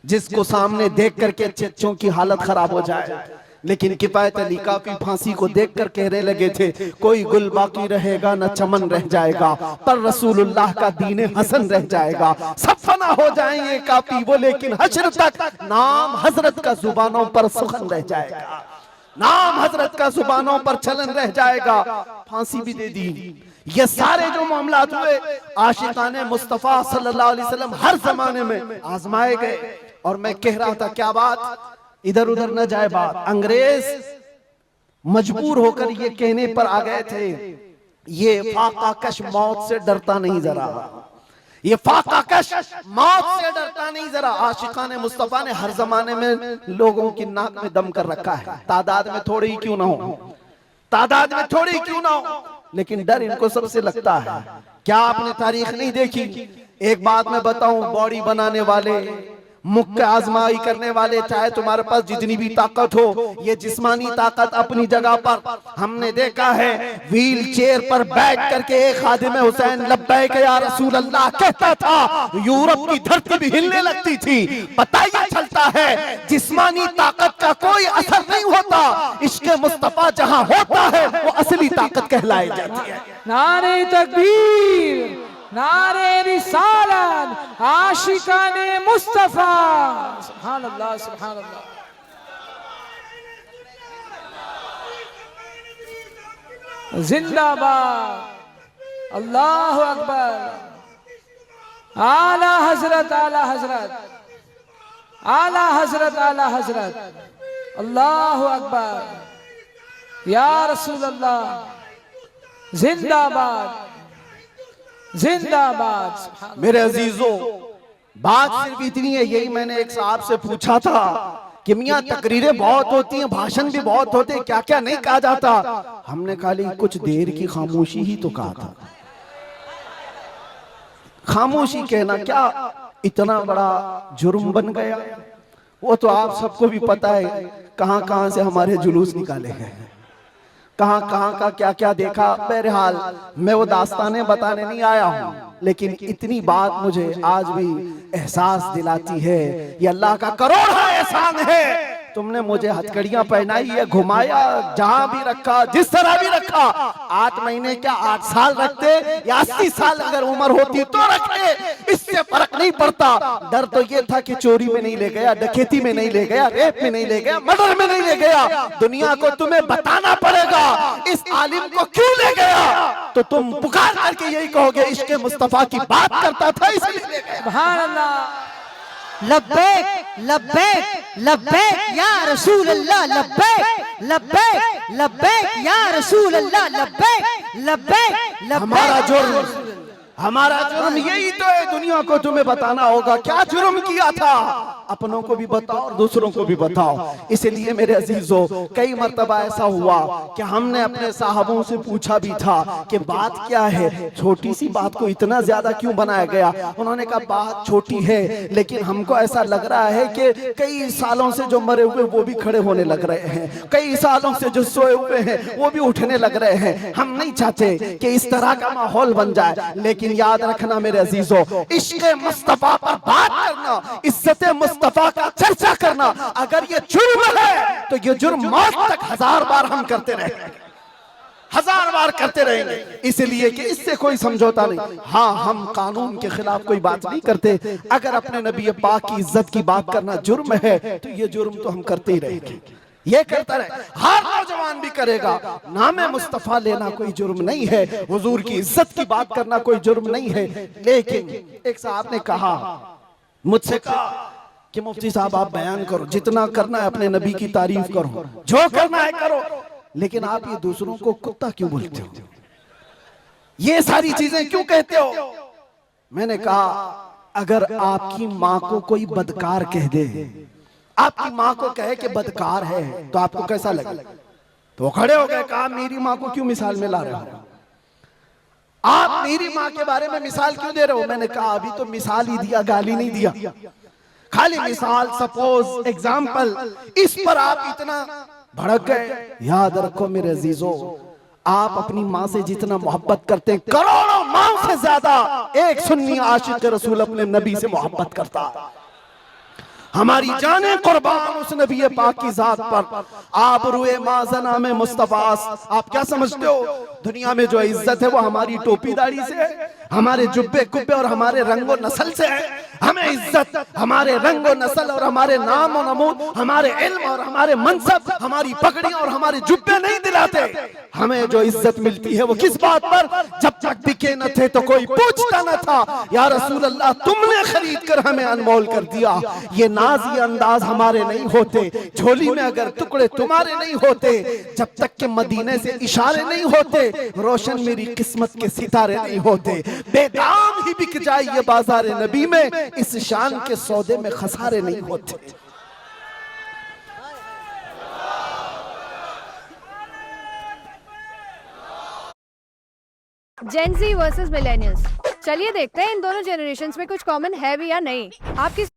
जिसको सामने देख करके चच्चों की हालत खराब हो जाए। लेकिन किफायत अली काफी फांसी को देखकर कहने लगे थे, कोई गुल बाकी रहेगा न चमन रह जाएगा, पर रसूलुल्लाह का दीन हसन रह जाएगा। सब फना हो जाएंगे काफी वो, लेकिन हश्र तक नाम हजरत का जुबानों पर सुखन रह जाएगा, नाम हजरत का जुबानों पर चलन रह जाएगा। फांसी भी दे दी। ये सारे जो मामलात हुए, आशिकाने मुस्तफा सल्लल्लाहु अलैहि वसल्लम हर जमाने में आजमाए गए। और मैं कह रहा था, क्या बात, इधर उधर न जाए बात, अंग्रेज मजबूर होकर ये कहने पर आ गए थे, ये फाकाकश मौत से डरता नहीं जरा, ये फाकाकश मौत से डरता नहीं जरा। आशिकाने मुस्तफा ने हर जमाने में लोगों की नाक में दम कर रखा है, तादाद में थोड़ी ही क्यों ना हो, तादाद में थोड़ी क्यों ना हो, लेकिन डर इनको सबसे लगता है। क्या आपने तारीख नहीं देखी? एक बात मैं बताऊं, बॉडी बनाने वाले, मुक्के आजमाई करने वाले, चाहे तुम्हारे पास जितनी भी ताकत हो, ये जिस्मानी ताकत अपनी जगह पर, हमने देखा है व्हील चेयर पर बैठ करके एक खादिम हुसैन लब्बैक या रसूल अल्लाह कहता था, यूरोप की धरती भी हिलने लगती थी। पता ही चलता है जिस्मानी ताकत का कोई असर नहीं होता, इश्क़ मुस्तफा जहां होता है वो असली ताकत कहलाई जाती है। नारे तकबीर, नारे रिसालत, आशिकाने मुस्तफा, सुभान अल्लाह, सुभान अल्लाह। जिंदाबाद, अल्लाह अकबर, आला हजरत, आला हजरत, आला हजरत, आला हजरत, अल्लाह अकबर, या रसूल अल्लाह, जिंदाबाद, जिंदाबाद। मेरे अजीजों, बात सिर्फ इतनी है, यही मैंने एक साहब से पूछा था कि मियां तकरीरें बहुत होती हैं, भाषण भी बहुत होते हैं, क्या क्या नहीं कहा जाता। हमने खाली कुछ देर की खामोशी ही तो कहा था। खामोशी कहना क्या इतना बड़ा जुर्म बन गया? वो तो आप सबको भी पता है, कहां कहां से हमारे जुलूस निकाले गए, कहां कहां का क्या क्या देखा। बहरहाल मैं वो दास्तानें बताने नहीं आया हूं, लेकिन इतनी बात मुझे आज भी एहसास दिलाती है, ये अल्लाह का करोड़ा एहसान है। तुमने मुझे हथकड़ियां पहनाई है, घुमाया, जहां भी रखा, जिस तरह भी रखा। 8 महीने क्या 8 साल रखते या 80 साल अगर उम्र होती तो रखते, इससे फर्क नहीं पड़ता। डर तो ये था कि चोरी में नहीं ले गया, डकैती में नहीं ले गया, रेप में नहीं ले गया, मर्डर में नहीं ले गया। दुनिया को तुम्हें बताना पड़ेगा इस आलिम को क्यों ले गया, तो तुम पुकार करके यही कहोगे इश्क़ मुस्तफा की बात करता था इसलिए ले गया। सुभान अल्लाह, लब्बैक लब्बैक लब्बैक या रसूल अल्लाह, लब्बैक लब्बैक लब्बैक या रसूल अल्लाह, लब्बैक लब्बैक लब्बैक। हमारा जुर्म यही तो है, दुनिया को तुम्हें बताना होगा क्या जुर्म किया था। अपनों को भी बताओ और दूसरों को भी बताओ। इसलिए मेरे अजीजों, कई मर्तबा ऐसा हुआ कि हमने अपने साहबों से पूछा भी था कि बात क्या है, छोटी सी बात को इतना ज्यादा क्यों बनाया गया। उन्होंने कहा बात छोटी है, लेकिन हमको ऐसा लग रहा है कि कई सालों से जो मरे हुए वो भी खड़े होने लग रहे हैं, कई सालों से जो सोए हुए हैं वो भी उठने लग रहे हैं। हम नहीं चाहते कि इस तरह का माहौल बन जाए, लेकिन याद रखना मेरे अजीजों, इश्क़ मुस्तफा पर बात करना, इज्जत मुस्तफा का चर्चा करना, अगर ये जुर्म है तो ये जुर्म मौत तक 1000 बार हम करते रहेंगे, 1000 बार करते रहेंगे। इसलिए कि इससे कोई समझौता नहीं। हाँ, हम कानून के खिलाफ कोई बात नहीं करते। अगर अपने नबी पाक की इज्जत की बात करना जुर्म है तो ये जुर्म तो हम करते ही रहेंगे, ये करता रहे, हर नौजवान भी करेगा। नाम मुस्तफा लेना कोई जुर्म नहीं है, हुजूर की इज्जत की बात करना कोई जुर्म नहीं है। लेकिन एक साहब ने कहा, मुझसे कहा कि मुफ्ती साहब आप बयान करो, जितना करना है अपने नबी की तारीफ करो, जो करना है करो, लेकिन आप ये दूसरों को कुत्ता क्यों बोलते हो, ये सारी चीजें क्यों कहते हो। मैंने कहा अगर आपकी माँ को कोई बदकार कह दे, आपकी माँ को कहे कि बदकार है, तो आपको कैसा लगे। तो वो खड़े हो गए, कहा मेरी माँ को क्यों मिसाल में ला रहे हो, आप मेरी माँ के बारे में मिसाल क्यों दे रहे हो। मैंने कहा अभी तो मिसाल ही दिया, गाली नहीं दिया। खाली मिसाल, सपोज, एग्जाम्पल, इस पर आप इतना भड़क गए। याद रखो मेरे अजीजों, आप अपनी माँ से जितना मोहब्बत करते हैं, करोड़ों माँ से ज्यादा एक सुन्नी आशिक रसूल अपने नबी से मोहब्बत करता है। हमारी जाने कुर्बान उस नबी पाक की जात पर। आप रुए माजना में मुस्तफास, आप क्या समझते हो दुनिया में जो इज्जत है वो हमारी टोपी दाढ़ी से है, हमारे जुब्बे कुब्बे और हमारे रंगो नस्ल से है। हमें इज्जत हमारे रंगो नस्ल और हमारे नाम और नमूद, हमारे इल्म और हमारे मनसब, हमारी पगड़ी और हमारे जुब्बे नहीं दिलाते। हमें जो इज्जत मिलती है वो किस बात पर? जब तक बिके न थे तो कोई पूछता न था, या रसूल अल्लाह तुमने खरीद कर हमें अनमोल कर दिया। ये नाज, ये अंदाज हमारे नहीं होते, झोली में अगर टुकड़े तुम्हारे नहीं होते, जब तक के मदीने से इशारे नहीं होते, रोशन मेरी किस्मत के सितारे नहीं होते। बेदाम ही बिक जाए ये बाजार नबी में, इस शान के सौदे में खसारे नहीं होते। जेन ज़ी वर्सेस मिलेनियल्स, चलिए देखते हैं इन दोनों जनरेशन्स में कुछ कॉमन है भी या नहीं। आप किस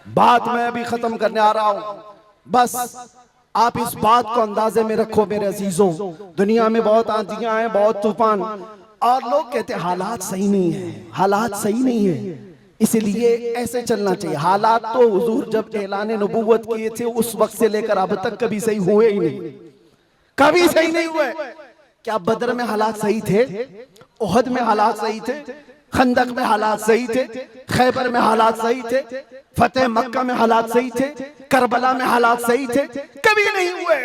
बात मैं अभी खत्म करने आ रहा हूं, बस आप इस बात को अंदाजे में रखो मेरे अजीजों। दुनिया में बहुत आंधियां हैं, बहुत तूफान, और लोग कहते हैं हालात सही नहीं है, हालात सही नहीं है, इसलिए ऐसे चलना चाहिए। हालात तो हुजूर जब ऐलान नबूवत किए थे उस वक्त से लेकर अब तक कभी सही हुए ही नहीं, कभी सही नहीं हुए। क्या बदर में हालात सही थे? उहद में हालात सही थे? खंदक में हालात सही थे? खैबर में हालात सही थे? फतेह मक्का में हालात सही थे? करबला में हालात सही थे? कभी नहीं हुए।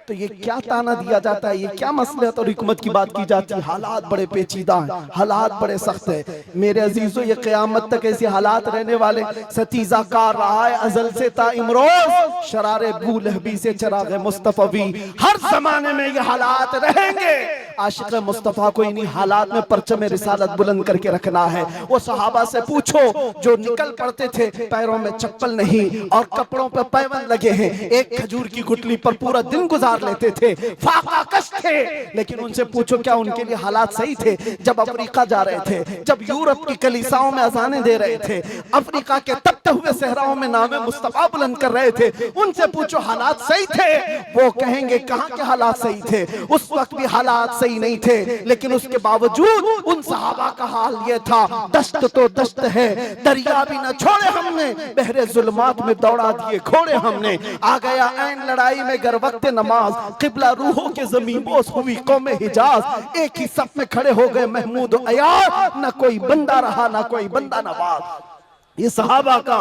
तो ये क्या ताना दिया जाता है, ये क्या मसलहत और हिकमत की बात की जाती है? हालात बड़े पेचीदा हैं, हालात बड़े सख्त है मेरे अजीजों। ये क़यामत तक ऐसे हालात रहने वाले। सतीजा कार रहा है अजल से ता इमरोज, शरारे बू लहबी से चराग मुस्तफवी, हर जमाने में ये हालात रहेंगे। आशिक मुस्तफा को इन्हीं हालात में परचम रिसालत बुलंद करके रखना है। वो सहाबा से पूछो जो निकल पड़ते थे, पैरों में चप्पल नहीं और कपड़ों पर पैबंद लगे हैं, एक खजूर की गुठली पर पूरा दिन गुजार लेते थे, फाका कश थे, लेकिन उनसे पूछो क्या उनके लिए हालात सही थे? जब अफ्रीका जा रहे थे, जब यूरोप की कलीसाओं में अजानें दे रहे थे, अफ्रीका के तपते हुए सहराओं में नामे मुस्तफा बुलंद कर रहे थे, उनसे पूछो हालात सही थे? वो कहेंगे कहां के हालात सही थे, उस वक्त भी हालात सही नहीं थे, लेकिन उसके बावजूद उन सहाबा का हाल ये था, दस्त तो दस्त है, दरिया भी न छोड़े हमने, बहरे जुल्मात में दौड़ा दिए घोड़े हमने। आ गया ऐन लड़ाई में गर वक्त नमाज, किबला रूहों के ज़मीन बोस हुई कौम हिजाज, एक ही सफ में खड़े हो गए महमूद और अयाज, न कोई बंदा रहा न कोई बंदा नवाज। ये सहाबा का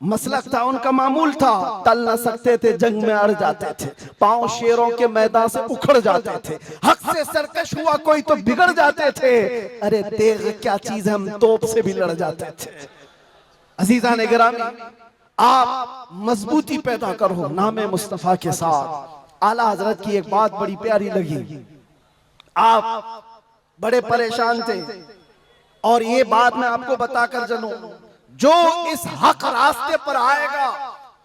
मसलक था, उनका मामूल था। टल न सकते थे, जंग में अड़ जाते थे, पांव शेरों के मैदान से उखड़ जाते थे, हक से सरकश हुआ कोई तो बिगड़ जाते थे। अरे तेग क्या चीज है, हम तोप से भी लड़ जाते थे। अजीजान गिरामी, आप मजबूती पैदा करो नामे मुस्तफा के साथ। आला हजरत की एक बात बड़ी प्यारी लगी, आप बड़े परेशान थे और ये बात मैं आपको बताकर चलूं, जो इस हक रास्ते पर आएगा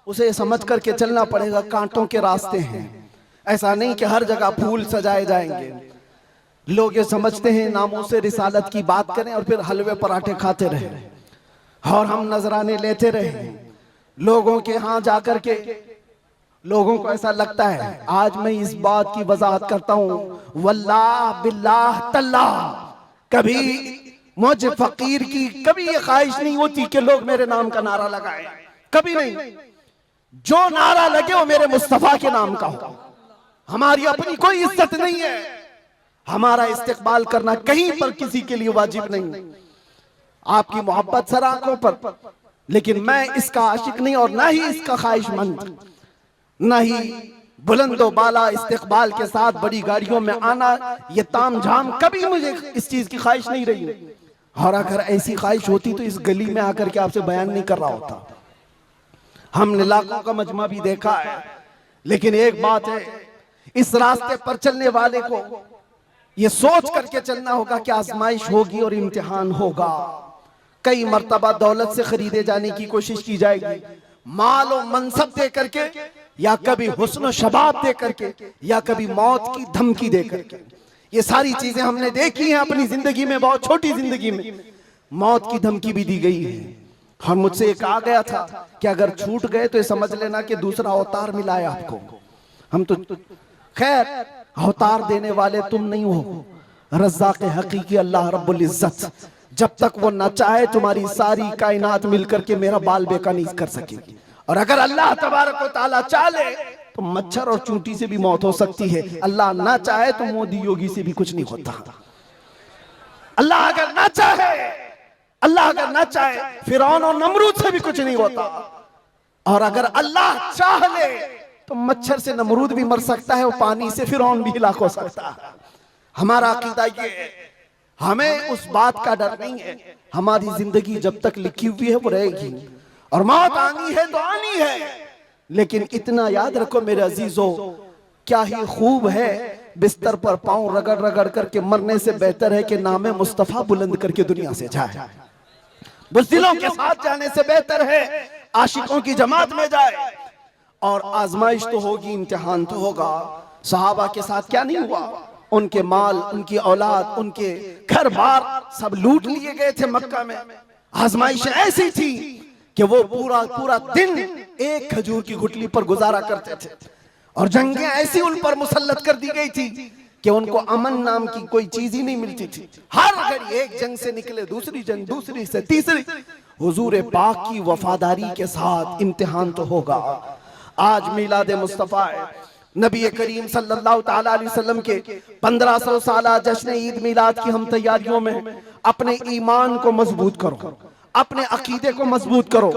उसे समझ करके चलना पड़ेगा, कांटों के रास्ते हैं। ऐसा नहीं कि हर जगह फूल सजाए जाएंगे। लोग ये समझते हैं नामों से रिसालत की बात करें और फिर हलवे पराठे खाते रहे और हम नजराने लेते रहे लोगों के यहाँ जाकर के। लोगों को ऐसा लगता है, आज मैं इस बात की वजाहत करता हूं, वल्लाह बिल्लाह तल्लाह, कभी मुझे फकीर की कभी ये ख्वाहिश नहीं होती कि लोग मेरे नाम का नारा लगाएं, कभी नहीं। जो नारा लगे वो मेरे मुस्तफा के नाम का हो। हमारी अपनी कोई इज्जत नहीं है, हमारा इस्तेकबाल करना कहीं पर किसी के लिए वाजिब नहीं। आपकी मोहब्बत सर आंखों पर, लेकिन मैं इसका आशिक नहीं और ना ही इसका ख्वाहिशमंद, ना ही बुलंदो बाला इस्तेकबाल के साथ बड़ी गाड़ियों में आना, ये ताम झाम, कभी मुझे इस चीज की ख्वाहिश नहीं रही। और अगर ऐसी ख्वाहिश होती तो इस गली में आकर के आपसे बयान नहीं कर रहा होता। हमने लाखों का मजमा भी देखा है, लेकिन एक बात है, इस रास्ते पर चलने वाले को ये सोच करके चलना होगा कि आजमाइश होगी और इम्तिहान होगा। कई मर्तबा दौलत से खरीदे जाने की कोशिश की जाएगी, माल और मनसब दे करके, या कभी हुस्न शबाब दे करके, या कभी मौत की धमकी दे करके। ये सारी चीजें हमने देखी हैं अपनी जिंदगी में, बहुत छोटी जिंदगी में मौत की धमकी भी दी गई है, और मुझसे एक आ गया था कि अगर छूट गए तो ये समझ लेना कि दूसरा अवतार मिला है आपको। हम तो खैर अवतार देने वाले तुम नहीं हो, रज़्ज़ाक़ हकीकी अल्लाह रब्बुल इज़्ज़त, जब तक वो न चाहे तुम्हारी सारी कायनात मिलकर के मेरा बाल बेका नहीं कर सकेगी। और अगर अल्लाह तबारक व तआला चाहे तो मच्छर और चूंटी से भी मौत हो सकती है, अल्लाह ना चाहे तो मोदी योगी से भी कुछ नहीं होता। अल्लाह अगर ना चाहे, अल्लाह अगर ना चाहे फिरौन और नमरूद से भी कुछ नहीं होता। और अगर अल्लाह चाह ले तो मच्छर से नमरूद भी मर सकता है और पानी से फिरौन भी हिलाक हो सकता है। हमारा अकीदा ये है, हमें उस बात का डर नहीं है। हमारी जिंदगी जब तक लिखी हुई है वो रहेगी और मौत आनी है तो आनी है। लेकिन इतना याद रखो मेरे अजीजों, क्या ही खूब है बिस्तर पर पांव रगड़ रगड़ करके मरने से बेहतर है कि नामे मुस्तफा बुलंद करके दुनिया से जाए। बुज़दिलों के साथ जाने से बेहतर है आशिकों की जमात में जाए। और आजमाइश तो होगी, इम्तिहान तो होगा। सहाबा के साथ क्या नहीं हुआ, उनके माल, उनकी औलाद, उनके घर बार सब लूट लिए गए थे मक्का में। आजमाइश ऐसी थी कि वो पूरा पूरा दिन एक खजूर की गुठली पर गुजारा करते थे। और जंगें ऐसी उन पर मुसल्लत कर दी गई थी कि उनको अमन नाम की कोई चीज ही नहीं मिलती थी। हर घड़ी एक जंग से निकले दूसरी जंग, दूसरी से तीसरी। हुजूर पाक की वफादारी के साथ इम्तिहान तो होगा। आज मिलाद मुस्तफा है, नबी करीम सल्लल्लाहु ताला अलैहि वसल्लम के 1500 साला जश्न ईद मिलाद की हम तैयारियों में अपने ईमान को मजबूत करो, अपने अकीदे को मजबूत करो,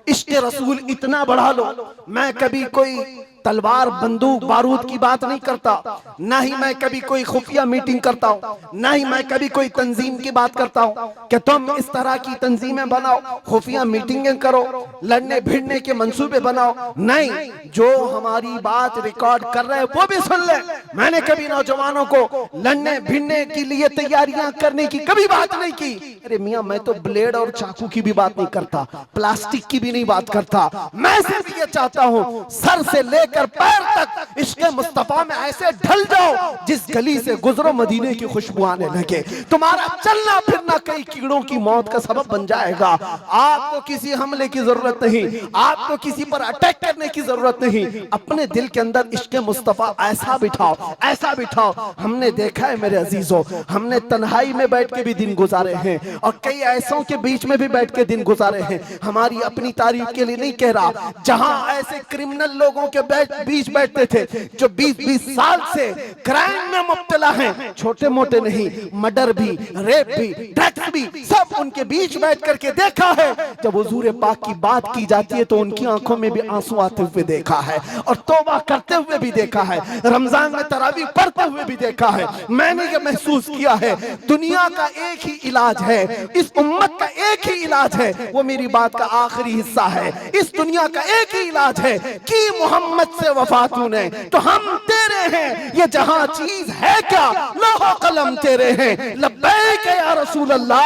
इश्क रसूल इतना बढ़ा लो। मैं कभी कोई तलवार बंदूक बारूद की बात नहीं करता, ना ही मैं कभी कोई खुफिया मीटिंग करता हूँ, ना ही मैं कभी कोई तंजीम की बात करता हूँ कि तुम इस तरह की तंजीमें बनाओ, खुफिया मीटिंगें करो, लड़ने भिड़ने के मंसूबे बनाओ। नहीं, जो हमारी बात रिकॉर्ड कर रहे हैं वो भी सुन ले। मैंने कभी नौजवानों को लड़ने भिड़ने के लिए तैयारियां करने की कभी बात नहीं की। अरे मियाँ, मैं तो ब्लेड और चाकू की भी बात नहीं करता, प्लास्टिक की भी नहीं बात करता। मैं सिर्फ ये चाहता हूँ सर से लेकर पैर तक इश्क़ मुस्तफा में ऐसे ढल जाओ जिस गली से गुजरो मदीने की खुशबू आने लगे। तुम्हारा चलना फिरना कई कीड़ों की मौत का सबब बन जाएगा। आपको किसी हमले की जरूरत नहीं, आपको किसी पर अटैक करने की जरूरत नहीं। अपने दिल के अंदर इश्क़ मुस्तफा ऐसा बिठाओ, ऐसा बिठाओ। हमने देखा है मेरे अजीजों, हमने तन्हाई में बैठ के भी दिन गुजारे हैं और कई ऐसों के बीच में भी बैठ के दिन गुजारे हैं। हमारी अपनी तारीफ के लिए नहीं कह रहा, जहां ऐसे क्रिमिनल लोगों के बीच बैठते थे जो 20-20 साल से क्राइम में मुब्तला हैं, छोटे मोटे नहीं, मर्डर भी, रेप भी, ड्रग्स भी, सब उनके बीच बैठ करके देखा है। जब हुजूर पाक की बात की जाती है तो उनकी आंखों में भी आंसू आते हुए देखा है और तौबा करते हुए भी देखा है, रमजान में तरावी पढ़ते हुए भी देखा है। मैंने ये महसूस किया है दुनिया का एक ही इलाज है, इस उम्मत का एक ही इलाज है, वो मेरी बात का आखिरी हिस्सा है। इस दुनिया का एक ही इलाज है कि मोहम्मद से वफा तूने तो हम तेरे हैं, ये जहां चीज है क्या लोहो कलम तेरे हैं। लब्बैक या रसूल अल्लाह,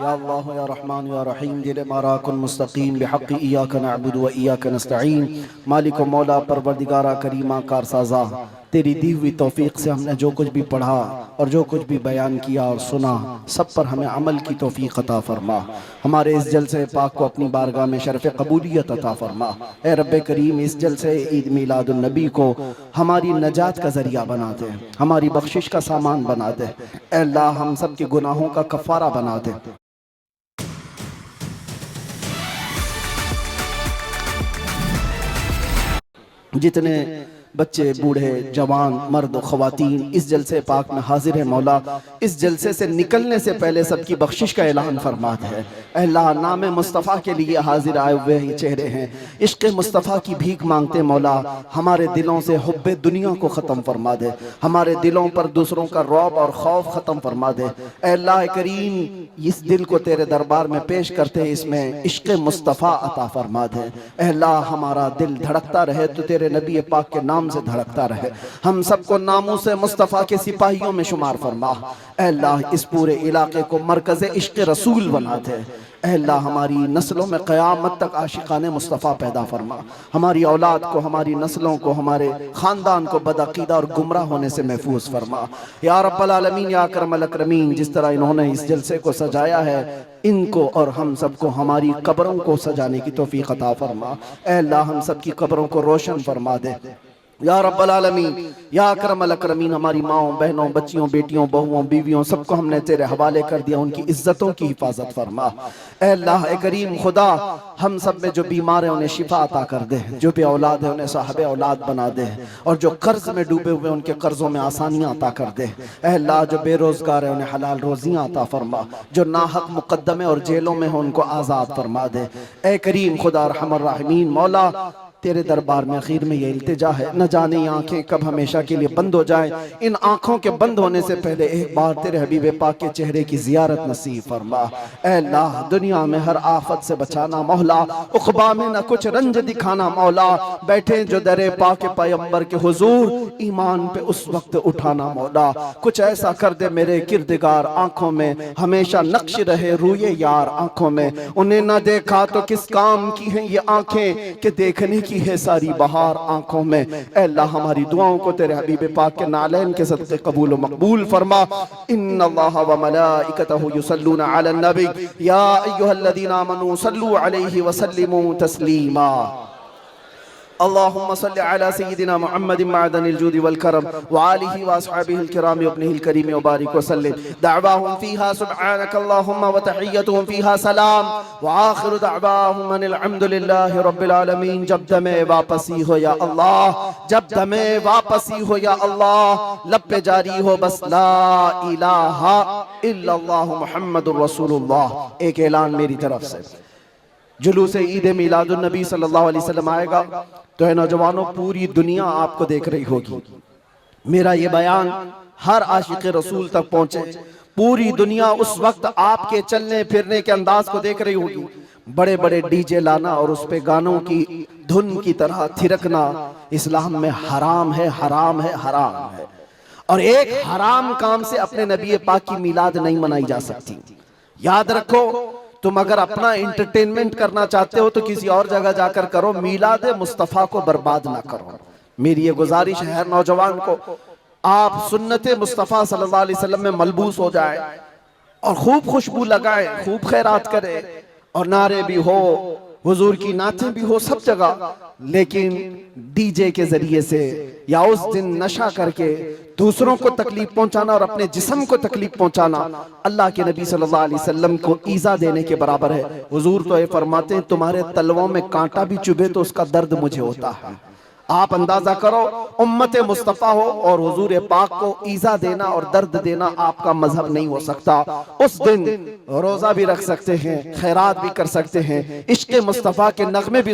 या अल्लाह या रहमान या रहीम, दिल मारा कुन मुस्तकीम बिहक़्क़ि इय्याका नअबुदु व इय्याका नस्तईन। मालिक व मौला परवरदिगारा करीमा कारसाज़ा, तेरी दी हुई तौफीक से हमने जो कुछ भी पढ़ा और जो कुछ भी बयान किया और सुना, सब पर हमें अमल की तौफीक अता फरमा। हमारे इस जलसे पाक को अपनी बारगाह में शरफ़ कबूलियत अता फरमा। ए रब्बे करीम, इस जलसे ईद मिलादुन नबी को हमारी नजात का जरिया बना दे, हमारी बख्शिश का सामान बना दे। ए अल्लाह, हम सब के गुनाहों का कफ़ारा बना दे। जितने बच्चे, बूढ़े, जवान, मर्द, ख़वातीन इस जलसे पाक में हाजिर है मौला, इस जलसे से निकलने से पहले सबकी बख्शिश का ऐलान फरमा है। अल्लाह, नाम मुस्तफ़ा के लिए हाजिर आए हुए ही चेहरे हैं, इश्क़ मुस्तफ़ा की भीख मांगते मौला, हमारे दिलों से हुब्बे दुनिया को ख़त्म फरमा दे, हमारे दिलों पर दूसरों का रौब और खौफ ख़त्म फरमा दे। अल्लाह करीम, इस दिल को तेरे दरबार में पेश करते इसमें इश्क़ मुस्तफ़ा अता फरमा दे। अल्लाह, हमारा दिल धड़कता रहे तो तेरे नबी पाक के नाम नाम से धड़कता रहे। हम सबको नामूस मुस्तफ़ा के सिपाहियों में शुमार फरमा। ऐ अल्लाह इस पूरे इलाके को मरकज़ इश्क़ रसूल बना दे। ऐ अल्लाह हमारी नस्लों में क़यामत तक आशिक़ाने मुस्तफ़ा पैदा फरमा। हमारी औलाद को, हमारी नस्लों को, हमारे ख़ानदान को बदअक़ीदा और गुमराह होने से महफूज फरमा। या रब्बल आलमीन या अकरमल अकरमीन, जिस तरह इन्होंने इस जलसे को सजाया है, इनको और हम सबको हमारी कब्रों को सजाने की तौफ़ीक़ अता फरमा। ऐ अल्लाह हम सब की कब्रों को रोशन फरमा दे। या रब्बल आलमीन या अकरमल अकरमीन, हमारी माओं, बहनों, बच्चियों, बेटियों, बहुओं, बीवियों, सबको हमने तेरे हवाले कर दिया। उनकी इज्जतों की हिफाजत फरमा। ऐ अल्लाह ए करीम खुदा, हम सब में जो बीमार हैं उन्हें शिफा अता कर दे, जो भी औलाद है उन्हें साहिब औलाद बना दे, और जो कर्ज में डूबे हुए उनके कर्जों में आसानियाँ अता कर दे। ऐ अल्लाह जो बेरोजगार है उन्हें हलाल रोजियाँ अता फरमा, जो नाहक मुकद्दमे और जेलों में हो उनको आज़ाद फरमा दे। ऐ करीम खुदा रहमान रहीमीन, मौला तेरे दरबार में आखिर में ये इल्तिजा है, न जाने ये आंखें कब हमेशा के लिए बंद हो जाएं। इन आंखों के बंद होने से पहले एक बार तेरे हबीब पाक के चेहरे की जियारत नसीब फरमा। ऐ अल्लाह दुनिया में हर आफत से बचाना मौला, उक़बा में न कुछ रंज दिखाना मौला, बैठे जो दरे पाक पैगंबर के हुजूर ईमान पे उस वक्त उठाना मौला। कुछ ऐसा कर दे मेरे किरदगार आंखों में हमेशा नक्श रहे रूए यार आंखों में। उन्हें न देखा तो किस काम की हैं ये आंखें कि देखने की है सारी बहार आंखों में। ऐ अल्लाह हमारी दुआओं को तेरे हबीब पाक के नालैन के सदक़े कबूल व मकबूल फरमा। इन्नल्लाह व मलाइकतहु युसल्लूना अलन नबी या अय्युहल्लज़ीना आमनू सल्लू अलैहि व सल्लिमू तस्लीमा। अल्लाहुम्मा सल्लि अला सय्यिदिना मुहम्मदिन मअदनिल जूदि वल करम व आलिहि व अस्हाबिहिल किराम व इब्निहिल करीम व बारिक व सल्लिम। दअवाहुम फीहा सुब्हानक अल्लाहुम्मा व तहिय्यतुहुम फीहा सलाम व आखिरु दअवाहुम अनिल हम्दुलिल्लाहि रब्बिल आलमीन। जब दमे वापसी हो या अल्लाह, जब दमे वापसी हो या अल्लाह, लब पे जारी हो बस ला इलाहा इल्लल्लाहु मुहम्मदुर रसूलुल्लाह। एक ऐलान मेरी तरफ से, जुलूस ईद मिलादुन नबी सल्लल्लाहु अलैहि वसल्लम आएगा तो है नौजवानों, पूरी दुनिया आपको देख रही होगी। मेरा ये बयान हर आशिक रसूल तक पहुंचे। पूरी दुनिया उस वक्त आपके चलने फिरने के अंदाज को देख रही होगी। बड़े बड़े डीजे लाना और उस पे गानों की धुन की तरह थिरकना इस्लाम में हराम है, हराम है, हराम है। और एक हराम काम से अपने नबी पाक की मिलाद नहीं मनाई जा सकती। याद रखो, तुम अगर अपना इंटरटेनमेंट करना चाहते हो तो किसी और जगह जाकर करो, मिलाद मुस्तफ़ा को बर्बाद ना करो। मेरी ये गुजारिश है हर नौजवान को, आप सुन्नत मुस्तफ़ा सल्लल्लाहु अलैहि वसल्लम में मलबूस हो जाए और खूब खुशबू लगाए, खूब खैरात करे, और नारे भी हो, हुजूर की नातें भी हो सब जगह, लेकिन डीजे के जरिए से या उस दिन नशा करके दूसरों को तकलीफ पहुंचाना और अपने जिस्म को तकलीफ पहुंचाना अल्लाह के नबी सल्लल्लाहु अलैहि वसल्लम को ईजा देने के बराबर है। हुजूर तो ये फरमाते हैं, तुम्हारे तलवों में कांटा भी चुभे तो उसका दर्द मुझे होता है। आप अंदाजा करो, उम्मत मुस्तफ़ा हो और हुजूर पाक को ईजा देना और दर्द देना आपका मजहब नहीं हो सकता। उस दिन रोजा भी रख सकते हैं, खैरात भी कर सकते हैं, इश्क़ मुस्तफ़ा के नगमे भी